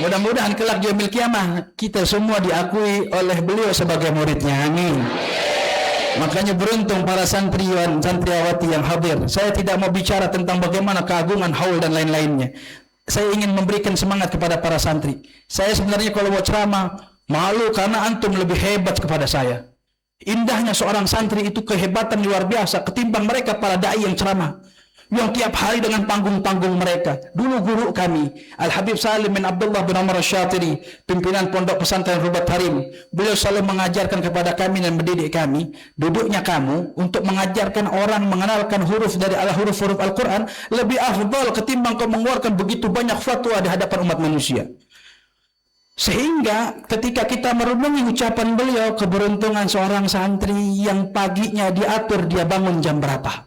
Mudah-mudahan kelak di yaumil kiamah kita semua diakui oleh beliau sebagai muridnya. Amin. Makanya beruntung para santriwan, santriawati yang hadir. Saya tidak mau bicara tentang bagaimana keagungan haul dan lain-lainnya. Saya ingin memberikan semangat kepada para santri. Saya sebenarnya kalau mau ceramah, malu karena antum lebih hebat kepada saya. Indahnya seorang santri itu kehebatan luar biasa ketimbang mereka para dai yang ceramah, yang tiap hari dengan panggung-panggung mereka. Dulu guru kami, Al-Habib Salim bin Abdullah bin Umar Syatiri, pimpinan pondok pesantren Rubat Harim, beliau selalu mengajarkan kepada kami dan mendidik kami, duduknya kamu untuk mengajarkan orang mengenalkan huruf dari huruf-huruf Al-Quran lebih afdal ketimbang kau mengeluarkan begitu banyak fatwa di hadapan umat manusia. Sehingga ketika kita merenungi ucapan beliau, keberuntungan seorang santri yang paginya diatur dia bangun jam berapa,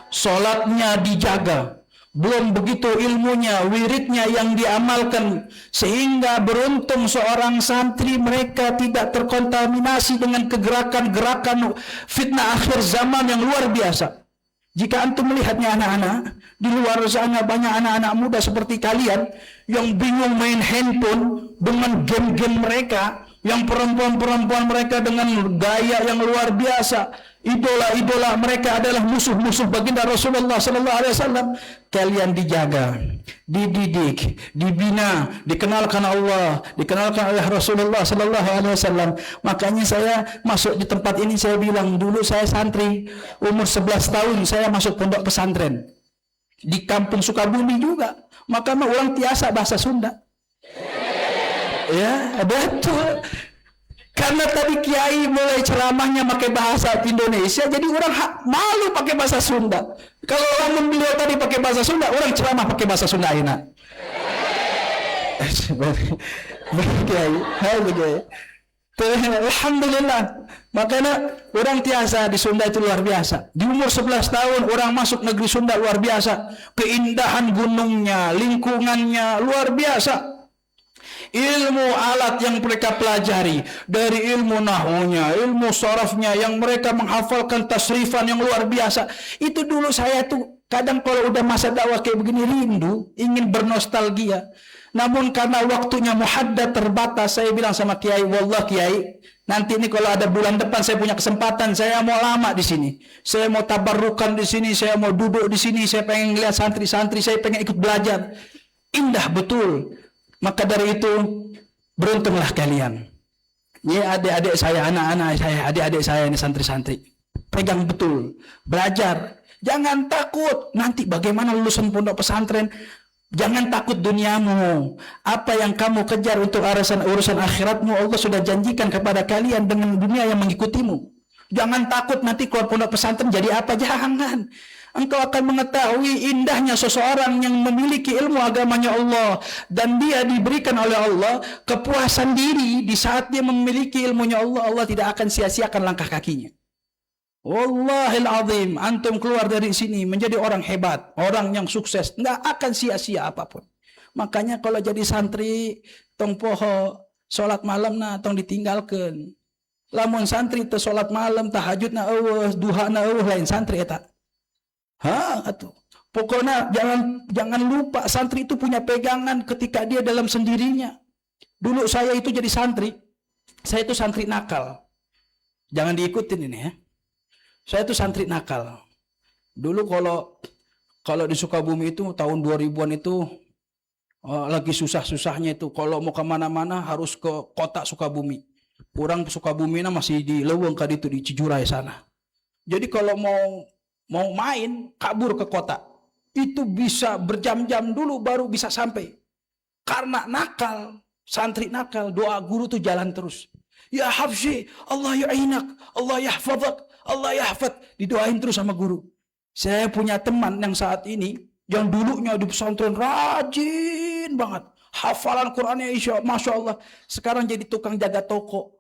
sholatnya dijaga, belum begitu ilmunya, wiridnya yang diamalkan, sehingga beruntung seorang santri mereka tidak terkontaminasi dengan kegerakan-gerakan fitnah akhir zaman yang luar biasa. Jika antum melihatnya anak-anak di luar sana, banyak anak-anak muda seperti kalian yang bingung main handphone dengan game-game mereka, yang perempuan-perempuan mereka dengan gaya yang luar biasa. Idola-idola mereka adalah musuh-musuh baginda Rasulullah sallallahu alaihi wasallam. Kalian dijaga, dididik, dibina, dikenalkan Allah, dikenalkan oleh Rasulullah sallallahu alaihi wasallam. Makanya saya masuk di tempat ini, saya bilang dulu saya santri, umur 11 tahun saya masuk pondok pesantren di kampung Sukabumi juga. Maka orang tiasa bahasa Sunda. Ya, betul. Karena tadi kiai mulai ceramahnya pakai bahasa Indonesia, jadi orang malu pakai bahasa Sunda. Kalau orang beliau tadi pakai bahasa Sunda, orang ceramah pakai bahasa Sunda enak. Alhamdulillah. Makanya orang tiasa di Sunda itu luar biasa. Di umur 11 tahun orang masuk negeri Sunda luar biasa. Keindahan gunungnya, lingkungannya luar biasa. Ilmu alat yang mereka pelajari, dari ilmu nahunya, ilmu sorofnya, yang mereka menghafalkan tasrifan yang luar biasa. Itu dulu saya tuh kadang kalau udah masa dakwah kayak begini rindu, ingin bernostalgia. Namun karena waktunya muhaddad terbatas, saya bilang sama Kiai, wallah Kiai, nanti ini kalau ada bulan depan saya punya kesempatan, saya mau lama di sini. Saya mau tabarrukan di sini, saya mau duduk di sini, saya pengen lihat santri-santri, saya pengen ikut belajar. Indah betul. Maka dari itu beruntunglah kalian. Ya adik-adik saya, anak-anak saya, adik-adik saya ini santri-santri. Pegang betul, belajar. Jangan takut. Nanti bagaimana lulusan pondok pesantren? Jangan takut duniamu. Apa yang kamu kejar untuk urusan akhiratmu, Allah sudah janjikan kepada kalian dengan dunia yang mengikutimu. Jangan takut nanti keluar pondok pesantren jadi apa, jangan. Engkau akan mengetahui indahnya seseorang yang memiliki ilmu agamanya Allah, dan dia diberikan oleh Allah kepuasan diri di saat dia memiliki ilmunya Allah. Allah tidak akan sia-siakan langkah kakinya. Wallahil azim, antum keluar dari sini menjadi orang hebat, orang yang sukses, tidak akan sia-sia apapun. Makanya kalau jadi santri tong poho salat malam na tong ditinggalkan. Lamun santri te salat malam tahajud na eueuh, duha na eueuh, lain santri eta. Atuh. Pokoknya jangan lupa santri itu punya pegangan ketika dia dalam sendirinya. Dulu saya itu jadi santri. Saya itu santri nakal. Jangan diikutin ini ya. Saya tuh santri nakal. Dulu kalau di Sukabumi itu tahun 2000-an itu lagi susah-susahnya itu. Kalau mau kemana-mana harus ke kota Sukabumi. Orang Sukabumi masih di Leuweung kali itu di Cijurai sana. Jadi kalau mau main kabur ke kota itu bisa berjam-jam dulu baru bisa sampai. Karena nakal, santri nakal, doa guru tuh jalan terus. Ya Hafsi, Allah yu'inak, Allah yahfadzak, Allah yahfad. Didoain terus sama guru. Saya punya teman yang saat ini, yang dulunya di pesantren rajin banget. Hafalan Qur'annya Masya Allah. Sekarang jadi tukang jaga toko.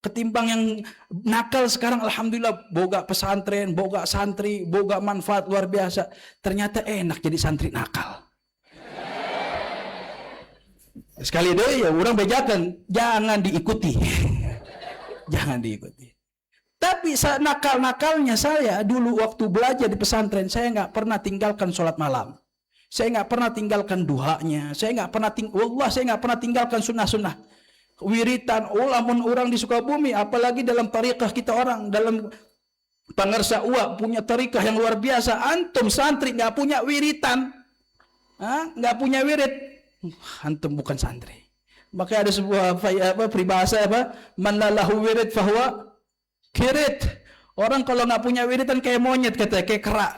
Ketimbang yang nakal sekarang alhamdulillah boga pesantren, boga santri, boga manfaat luar biasa. Ternyata enak jadi santri nakal. Sekali deh ya orang bejakan, jangan diikuti. Jangan diikuti. Tapi nakal-nakalnya saya dulu waktu belajar di pesantren, saya nggak pernah tinggalkan sholat malam. Saya nggak pernah tinggalkan duhanya. Saya nggak pernah tinggalkan sunnah-sunnah. Wiritan ulamun orang di Sukabumi, apalagi dalam tarikah kita orang dalam Pangarsa Uwa punya tarikah yang luar biasa. Antum santri nggak punya wiritan, nggak punya wirid, antum bukan santri. Makanya ada sebuah peribahasa man lalahu wirid fahuwa kirit. Orang kalau nggak punya wiritan kayak monyet katanya, kayak kerak.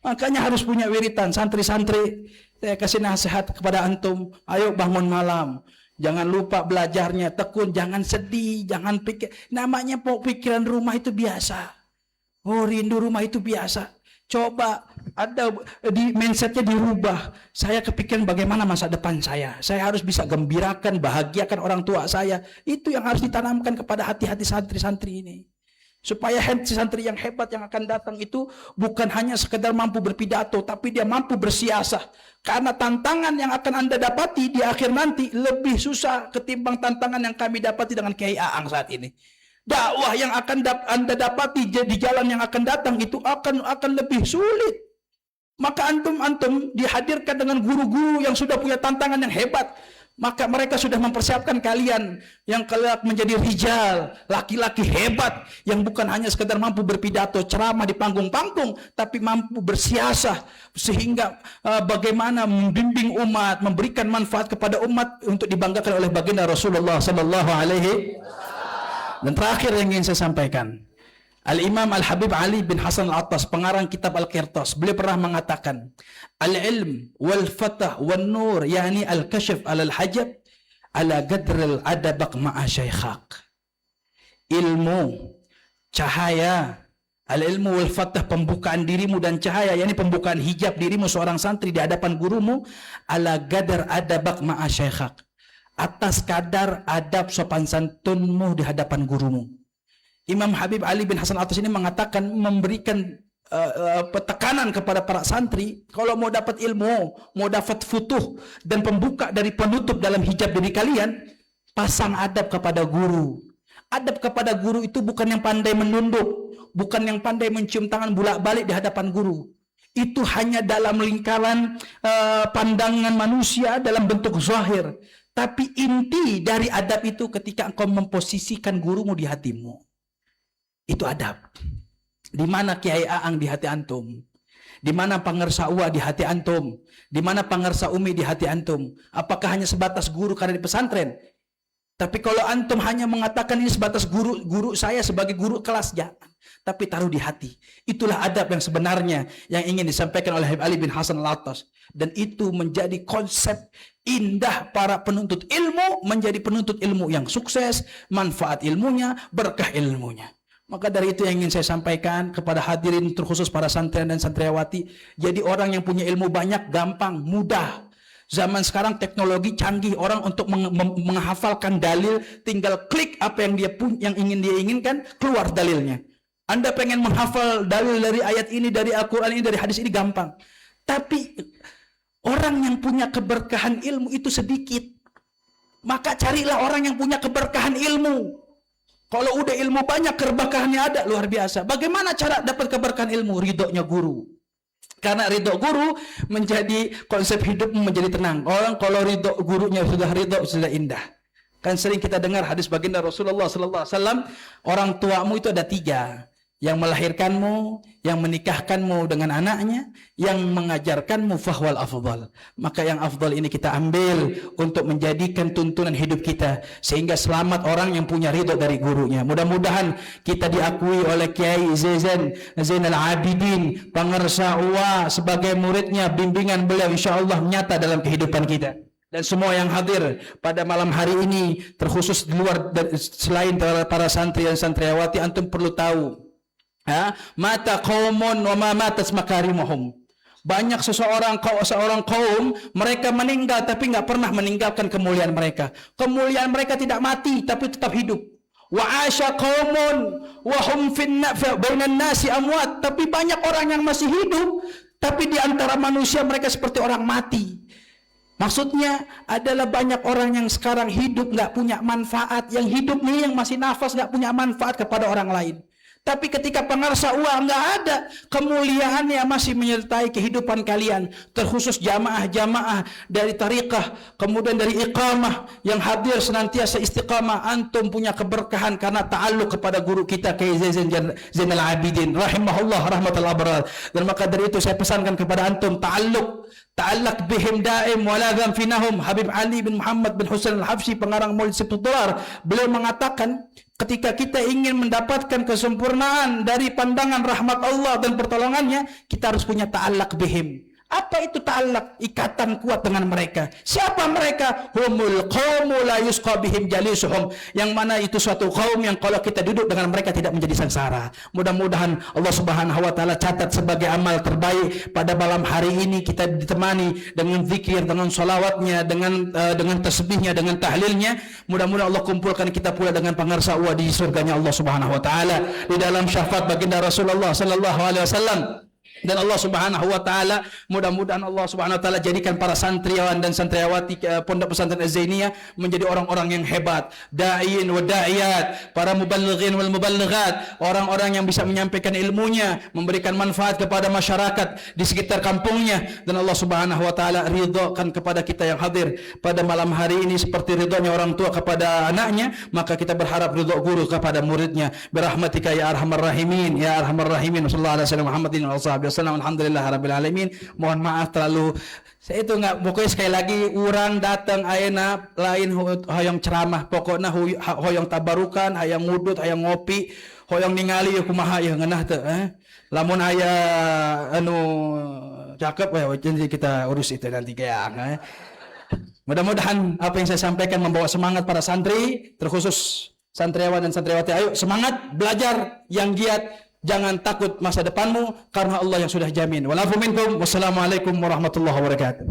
Makanya harus punya wiritan. Santri-santri, saya kasih nasihat kepada antum, ayo bangun malam. Jangan lupa belajarnya, tekun, jangan sedih, jangan pikir. Namanya pikiran rumah itu biasa. Oh, rindu rumah itu biasa. Coba ada di mindsetnya dirubah. Saya kepikiran bagaimana masa depan saya. Saya harus bisa gembirakan, bahagiakan orang tua saya. Itu yang harus ditanamkan kepada hati-hati santri-santri ini. Supaya santri yang hebat yang akan datang itu bukan hanya sekedar mampu berpidato, tapi dia mampu bersiasah. Karena tantangan yang akan Anda dapati di akhir nanti lebih susah ketimbang tantangan yang kami dapati dengan Kiai Aang saat ini. Dakwah yang akan Anda dapati di jalan yang akan datang itu akan lebih sulit. Maka antum dihadirkan dengan guru-guru yang sudah punya tantangan yang hebat. Maka mereka sudah mempersiapkan kalian yang kelak menjadi rijal, laki-laki hebat yang bukan hanya sekedar mampu berpidato, ceramah di panggung-panggung, tapi mampu bersiasah sehingga bagaimana membimbing umat, memberikan manfaat kepada umat untuk dibanggakan oleh baginda Rasulullah sallallahu alaihi. Dan terakhir yang ingin saya sampaikan, Al-Imam Al-Habib Ali bin Hasan Al-Attas, pengarang kitab Al-Qirtas, beliau pernah mengatakan, Al-ilm wal-fatah wal-nur, yakni al-kashf al-hajab, ala gadr al-adabak ma'a syaikhak. Ilmu, cahaya, al-ilmu wal-fatah, pembukaan dirimu dan cahaya, yakni pembukaan hijab dirimu seorang santri di hadapan gurumu, ala gadr adabak ma'a syaikhak, atas kadar adab sopan santunmu di hadapan gurumu. Imam Habib Ali bin Hasan Al-Attas ini mengatakan, memberikan tekanan kepada para santri, kalau mau dapat ilmu, mau dapat futuh dan pembuka dari penutup dalam hijab diri kalian, pasang adab kepada guru. Adab kepada guru itu bukan yang pandai menunduk, bukan yang pandai mencium tangan bolak-balik di hadapan guru. Itu hanya dalam lingkaran pandangan manusia dalam bentuk zahir. Tapi inti dari adab itu ketika engkau memposisikan gurumu di hatimu. Itu adab. Di mana Kiai Aang di hati antum? Di mana Pangarsa Uwa di hati antum? Di mana Pangarsa Umi di hati antum? Apakah hanya sebatas guru karena di pesantren? Tapi kalau antum hanya mengatakan ini sebatas guru saya sebagai guru kelas, jangan. Tapi taruh di hati. Itulah adab yang sebenarnya yang ingin disampaikan oleh Habib Ali bin Hasan Al-Attas. Dan itu menjadi konsep indah para penuntut ilmu, menjadi penuntut ilmu yang sukses, manfaat ilmunya, berkah ilmunya. Maka dari itu yang ingin saya sampaikan kepada hadirin terkhusus para santriwan dan santriwati. Jadi orang yang punya ilmu banyak gampang, mudah. Zaman sekarang teknologi canggih, orang untuk menghafalkan dalil tinggal klik apa yang yang ingin dia inginkan, keluar dalilnya. Anda pengen menghafal dalil dari ayat ini, dari Al-Quran ini, dari hadis ini gampang. Tapi orang yang punya keberkahan ilmu itu sedikit. Maka carilah orang yang punya keberkahan ilmu. Kalau udah ilmu banyak, keberkahannya ada, luar biasa. Bagaimana cara dapat keberkahan ilmu? Ridhonya guru. Karena ridho guru menjadi konsep hidup menjadi tenang. Orang kalau ridho gurunya sudah ridho, sudah indah. Kan sering kita dengar hadis baginda Rasulullah sallallahu alaihi wasallam, orang tuamu itu ada 3. Yang melahirkanmu, yang menikahkanmu dengan anaknya, yang mengajarkanmu fahwal afdal. Maka yang afdal ini kita ambil untuk menjadikan tuntunan hidup kita, sehingga selamat orang yang punya ridho dari gurunya. Mudah-mudahan kita diakui oleh Kiai Zainal Abidin Pangarsa Uwa sebagai muridnya, bimbingan beliau insyaallah nyata dalam kehidupan kita. Dan semua yang hadir pada malam hari ini, terkhusus di luar selain para santri dan santriawati, antum perlu tahu, mata qaumun wa ma matat makarimuhum. Banyak seorang kaum mereka meninggal tapi nggak pernah meninggalkan kemuliaan mereka. Kemuliaan mereka tidak mati tapi tetap hidup. Wa asya qaumun wa hum bainan nasi amwat. Tapi banyak orang yang masih hidup tapi di antara manusia mereka seperti orang mati. Maksudnya adalah banyak orang yang sekarang hidup nggak punya manfaat. Yang hidup nih yang masih nafas nggak punya manfaat kepada orang lain. Tapi ketika pengarsa uang nggak ada, kemuliaannya masih menyertai kehidupan kalian. Terkhusus jamaah-jamaah dari tariqah, kemudian dari iqamah yang hadir senantiasa istiqamah. Antum punya keberkahan karena ta'alluq kepada guru kita Kiai Zainal Abidin rahimahullah rahmatul abrar. Dan maka dari itu saya pesankan kepada antum, ta'allaq bihim daim waladhan finahum. Habib Ali bin Muhammad bin Husain al-Habsyi, pengarang Maulid Sibtu Durar, beliau mengatakan, ketika kita ingin mendapatkan kesempurnaan dari pandangan rahmat Allah dan pertolongannya, kita harus punya ta'allaq bihim. Apa itu ta'allaq? Ikatan kuat dengan mereka. Siapa mereka? Humul qaumu la yusqa bihim jalisuhum. Yang mana itu suatu kaum yang kalau kita duduk dengan mereka tidak menjadi sengsara. Mudah-mudahan Allah Subhanahu wa taala catat sebagai amal terbaik pada malam hari ini, kita ditemani dengan zikir, dengan salawatnya, dengan tasbihnya, dengan tahlilnya. Mudah-mudahan Allah kumpulkan kita pula dengan pengarsa uwa di surganya Allah Subhanahu wa taala, di dalam syafaat baginda Rasulullah sallallahu alaihi wasallam. Dan Allah Subhanahu wa taala, mudah-mudahan Allah Subhanahu wa taala jadikan para santriawan dan santriawati Pondok Pesantren Az-Zainiyah menjadi orang-orang yang hebat, da'iin wa da'iyat, para muballighin wal muballighat, orang-orang yang bisa menyampaikan ilmunya, memberikan manfaat kepada masyarakat di sekitar kampungnya. Dan Allah Subhanahu wa taala ridhokan kepada kita yang hadir pada malam hari ini seperti ridhonya orang tua kepada anaknya, maka kita berharap ridho guru kepada muridnya. Birahmatika ya arhamar rahimin, ya arhamar rahimin. Sallallahu alaihi wasallam Muhammadin wa sahbihi. Alhamdulillahirabbil alamin. Mohon maaf terlalu saya itu nggak, pokoknya sekali lagi orang datang ayeuna lain hoyong ceramah, pokoknya hoyong tabarukan, hayang ngudut, hayang ngopi, hoyong ningali kumaha ya ngeunah teu lamun aya anu cakep jadi kita urus itu nanti kayak Mudah-mudahan apa yang saya sampaikan membawa semangat para santri, terkhusus santriawan dan santriawati. Ayo semangat belajar yang giat. Jangan takut masa depanmu karena Allah yang sudah jamin. Walafu minkum. Wassalamualaikum warahmatullahi wabarakatuh.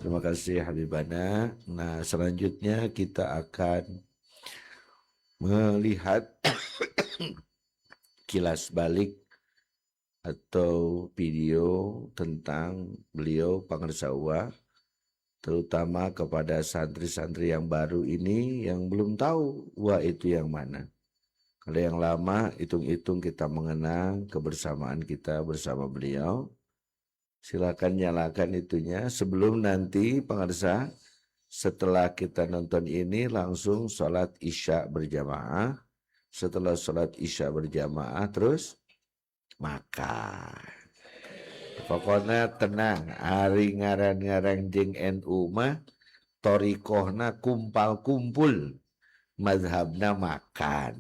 Terima kasih Habibana. Nah, selanjutnya kita akan melihat kilas balik atau video tentang beliau Pangarsa Uwa, terutama kepada santri-santri yang baru ini yang belum tahu Uwa itu yang mana. Kalau yang lama, hitung-hitung kita mengenang kebersamaan kita bersama beliau. Silakan nyalakan itunya sebelum nanti Pangarsa, setelah kita nonton ini langsung sholat isya berjamaah. Setelah sholat isya berjamaah terus makan. Pokoknya tenang, hari ngaran-ngaran jeng NU mah torikohna kumpul-kumpul, mazhabna makan.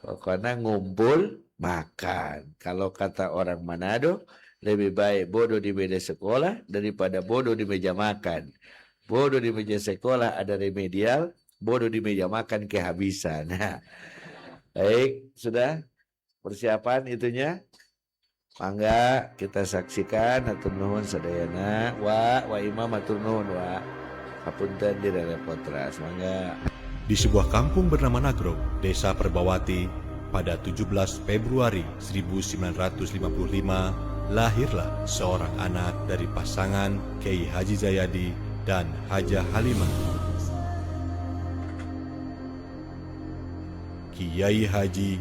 Pokoknya ngumpul makan. Kalau kata orang Manado, lebih baik bodoh di meja sekolah daripada bodoh di meja makan. Bodoh di meja sekolah ada remedial, bodoh di meja makan kehabisan. Nah, baik, sudah persiapan itunya. Mangga kita saksikan hatur nuhun sadayana wa imam hatur nuhun wa hapunten direpot teras mangga. Di sebuah kampung bernama Nagrog, Desa Perbawati, pada 17 Februari 1955 lahirlah seorang anak dari pasangan Kiai Haji Zayadi dan Hajah Halimah. Kiai Haji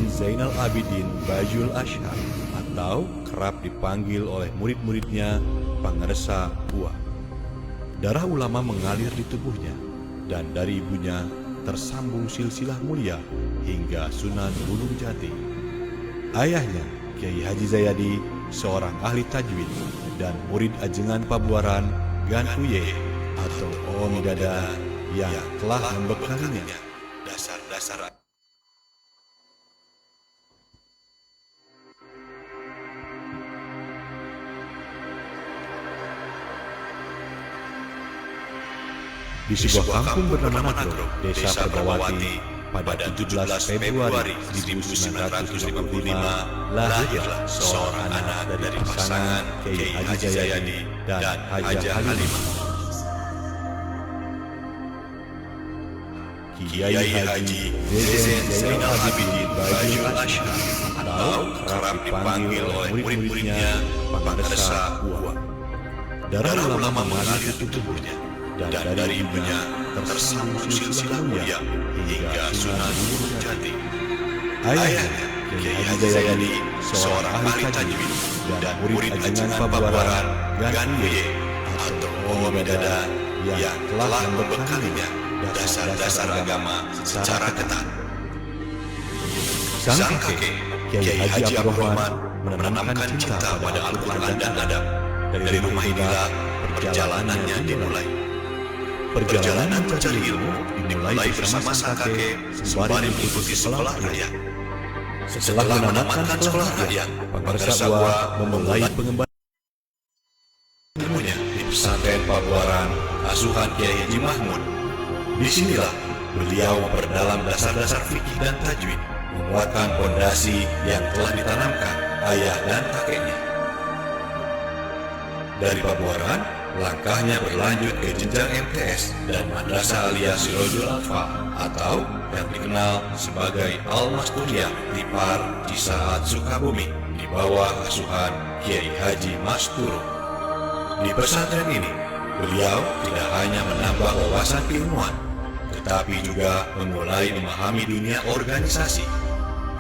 Zainal Abidin Bajul Ashar, atau kerap dipanggil oleh murid-muridnya Pangarsa Uwa. Darah ulama mengalir di tubuhnya, dan dari ibunya tersambung silsilah mulia hingga Sunan Gunung Jati. Ayahnya, Kiai Haji Zayadi, seorang ahli tajwid dan murid ajengan Pabuaran Gankuye atau Om Dada yang telah membekalinya dasar-dasar di sebuah kampung bernama Nagro, Desa Perbawati, pada 17 Februari 1955, lahirlah seorang anak dari pasangan Kiai Haji Zayadi dan Hajah Halimah. Kiai Haji Zezen Zainal Abidin Bajul Asyhar atau kerap dipanggil oleh murid-muridnya Pangarsa Uwa. Darah ulama mengalir di tubuhnya, dan dari ibunya tersambung silsilah mulia hingga Sunan Gunung Jati. Ayahnya, Kiai Haji Zayadi, seorang ahli tajwid dan murid ajengan Pabuaran Gankuye atau Om Dada yang telah membekalinya dasar-dasar agama secara ketat. Sang kakek, Kiai Haji Abdurrahman, menanamkan cinta pada Al-Quran dan adab. Dari rumah inilah perjalanannya dimulai. Perjalanan mencari ilmu dimulai bersama sang kakek sembari mengikuti sekolah rakyat. Setelah menamatkan sekolah rakyat, Pangarsa Uwa memulai pengembangan ilmunya di pesantren Pabuaran asuhan Kiai Haji Mahmud. Disinilah beliau memperdalam dasar-dasar fikih dan tajwid, menguatkan fondasi yang telah ditanamkan ayah dan kakeknya. Dari Pabuaran, langkahnya berlanjut ke jenjang MTS dan Madrasah Aliyah Sirojul Atfal atau yang dikenal sebagai Al-Masturiyah di Par Cisaat Sukabumi di bawah asuhan Kiai Haji Masturo. Di pesantren ini, beliau tidak hanya menambah wawasan keilmuan, tetapi juga memulai memahami dunia organisasi.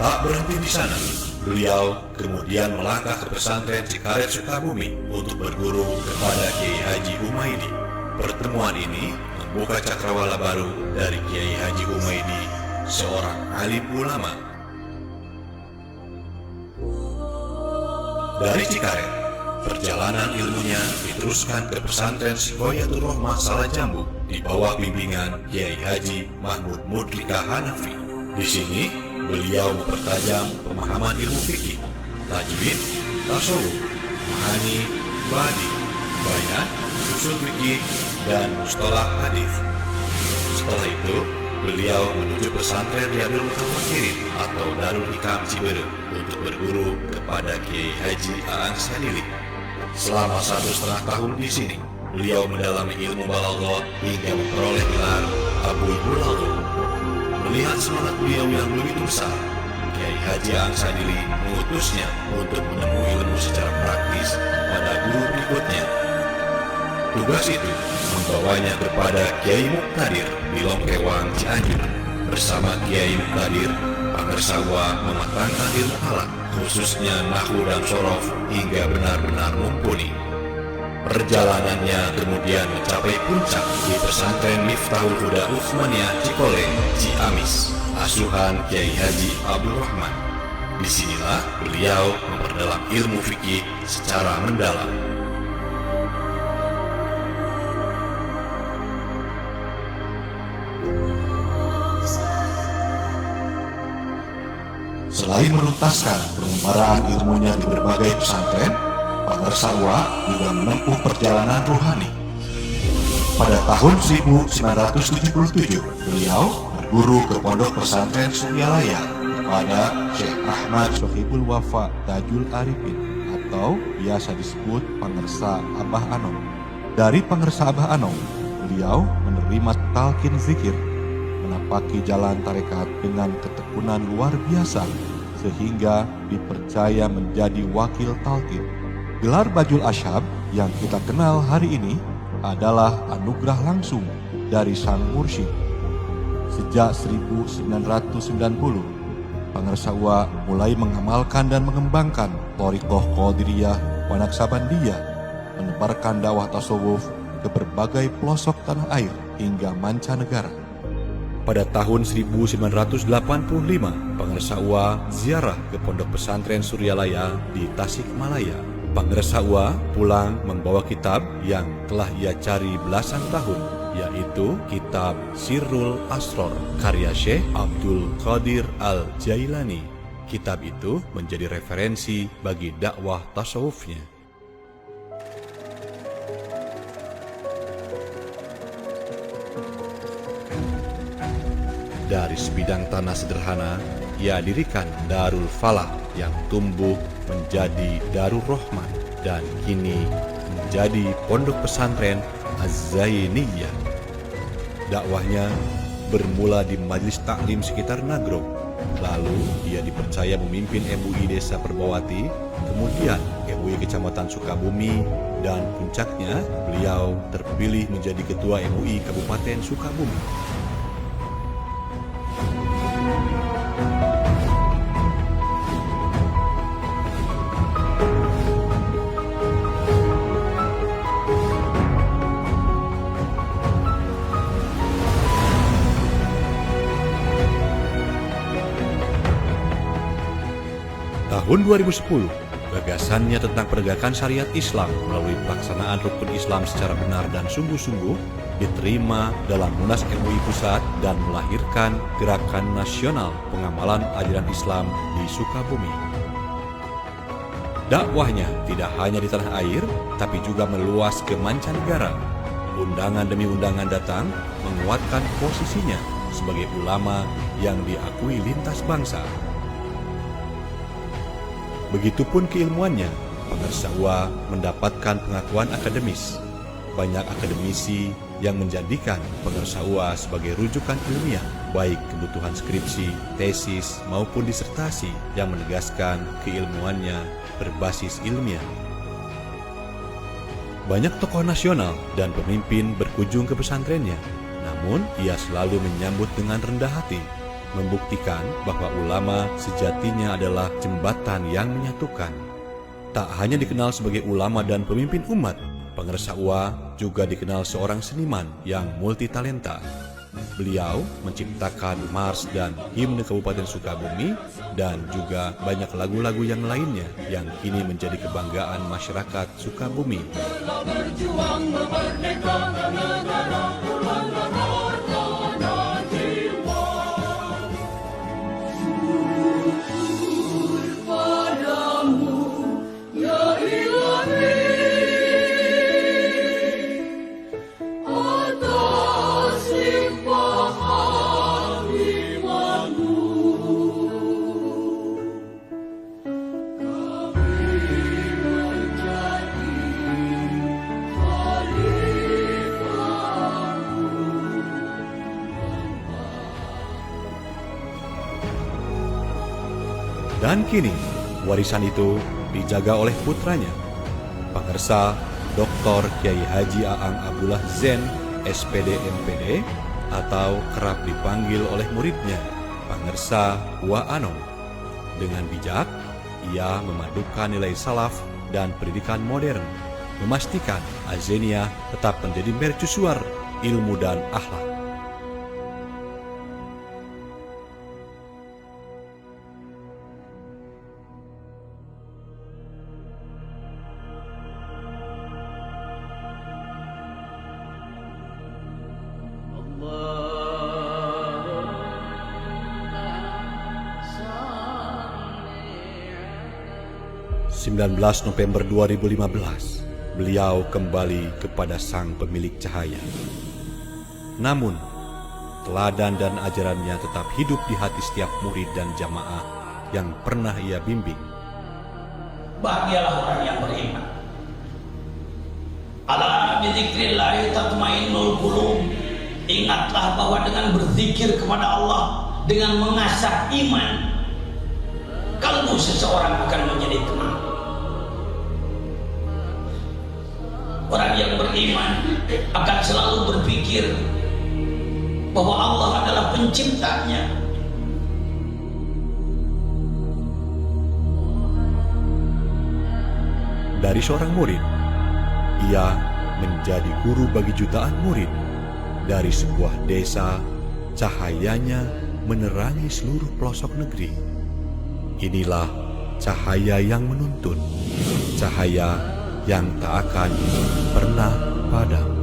Tak berhenti di sana, beliau kemudian melangkah ke pesantren Cikaret Sukabumi untuk berguru kepada Kiai Haji Humaidi. Pertemuan ini membuka cakrawala baru dari Kiai Haji Humaidi, seorang alim ulama. Dari Cikaret, perjalanan ilmunya diteruskan ke pesantren Sikoyatul Rohmah Salajambu di bawah bimbingan Kiai Haji Mahmud Mudrika Hanafi. Di sini, beliau mempertajam pemahaman ilmu fikih, tajwid, tasawuf, ma'ani, badi, bayan, usul fikih, dan mustalah hadis. Setelah itu, beliau menuju pesantren Riyadul Mutafakirin atau Darul Hikam Ciberem untuk berguru kepada Kiai Haji Aan Sadili. Selama 1,5 tahun di sini, beliau mendalami ilmu balaghah hingga memperoleh gelar Abu Bulaghah. Melihat semangat beliau yang begitu besar, Kiai Haji Aan Sadili mengutusnya untuk menemui ilmu secara praktis pada guru berikutnya. Tugas itu membawanya kepada Kiai Muqtadir di Longkewang, Cianjur. Bersama Kiai Muqtadir, Pangarsa Uwa mematangkan ilmu alat, khususnya nahwu dan shorof, hingga benar-benar mumpuni. Perjalanannya kemudian mencapai puncak di pesantren Miftahul Huda Utsmaniyah Cikole, Ciamis, asuhan Kiai Haji Abdurrahman. Disinilah beliau memperdalam ilmu fikih secara mendalam. Selain menuntaskan pengembaraan ilmunya di berbagai pesantren, Pangarsa Uwa juga menempuh perjalanan rohani. Pada tahun 1977, beliau berguru ke pondok pesantren Suryalaya kepada Syekh Ahmad Sohibul Wafa Tajul Arifin atau biasa disebut Pangarsa Abah Anom. Dari Pangarsa Abah Anom, beliau menerima talqin zikir, menapaki jalan tarekat dengan ketekunan luar biasa sehingga dipercaya menjadi wakil talqin. Gelar Bajul Asyhab yang kita kenal hari ini adalah anugerah langsung dari Sang Mursyid. Sejak 1990, Pangarsa Uwa mulai mengamalkan dan mengembangkan thariqah Qadiriyah wa Naqsabandiyah, menebarkan dakwah tasawuf ke berbagai pelosok tanah air hingga mancanegara. Pada tahun 1985, Pangersa UA ziarah ke Pondok Pesantren Suryalaya di Tasikmalaya. Pangersa UA pulang membawa kitab yang telah ia cari belasan tahun, yaitu kitab Sirrul Asror karya Syekh Abdul Qadir Al-Jailani. Kitab itu menjadi referensi bagi dakwah tasawufnya. Dari sebidang tanah sederhana, ia dirikan Darul Falah yang tumbuh menjadi Darul Rahman dan kini menjadi Pondok Pesantren Az-Zainiyah. Dakwahnya bermula di majelis taklim sekitar Nagrog. Lalu ia dipercaya memimpin MUI Desa Perbawati, kemudian MUI Kecamatan Sukabumi, dan puncaknya beliau terpilih menjadi Ketua MUI Kabupaten Sukabumi. Tahun 2010, gagasannya tentang penegakan syariat Islam melalui pelaksanaan rukun Islam secara benar dan sungguh-sungguh diterima dalam Munas MUI Pusat dan melahirkan Gerakan Nasional Pengamalan Ajaran Islam di Sukabumi. Dakwahnya tidak hanya di tanah air, tapi juga meluas ke mancanegara. Undangan demi undangan datang menguatkan posisinya sebagai ulama yang diakui lintas bangsa. Begitupun keilmuannya, Pangersa UA mendapatkan pengakuan akademis. Banyak akademisi yang menjadikan Pangersa UA sebagai rujukan ilmiah, baik kebutuhan skripsi, tesis, maupun disertasi yang menegaskan keilmuannya berbasis ilmiah. Banyak tokoh nasional dan pemimpin berkunjung ke pesantrennya, namun ia selalu menyambut dengan rendah hati, membuktikan bahwa ulama sejatinya adalah jembatan yang menyatukan. Tak hanya dikenal sebagai ulama dan pemimpin umat, Pangersa UA juga dikenal seorang seniman yang multitalenta. Beliau menciptakan mars dan himne Kabupaten Sukabumi dan juga banyak lagu-lagu yang lainnya yang kini menjadi kebanggaan masyarakat Sukabumi. Dan kini, warisan itu dijaga oleh putranya, Pangersa Dr. Kiai Haji Aang Abdullah Zen, SPD MPD, atau kerap dipanggil oleh muridnya, Pangersa UA Anom. Dengan bijak, ia memadukan nilai salaf dan pendidikan modern, memastikan Az-Zainiyah tetap menjadi mercusuar ilmu dan akhlak. November 2015, beliau kembali kepada sang pemilik cahaya. Namun, teladan dan ajarannya tetap hidup di hati setiap murid dan jamaah yang pernah ia bimbing. Bahagialah orang yang beriman. Ala bizikrillah tatmainnul qulub. Ingatlah bahwa dengan berzikir kepada Allah, dengan mengasah iman, kalbu seseorang akan menjadi tenang. Orang yang beriman akan selalu berpikir bahwa Allah adalah penciptanya. Dari seorang murid, ia menjadi guru bagi jutaan murid. Dari sebuah desa, cahayanya menerangi seluruh pelosok negeri. Inilah cahaya yang menuntun, cahaya yang tak akan pernah padam.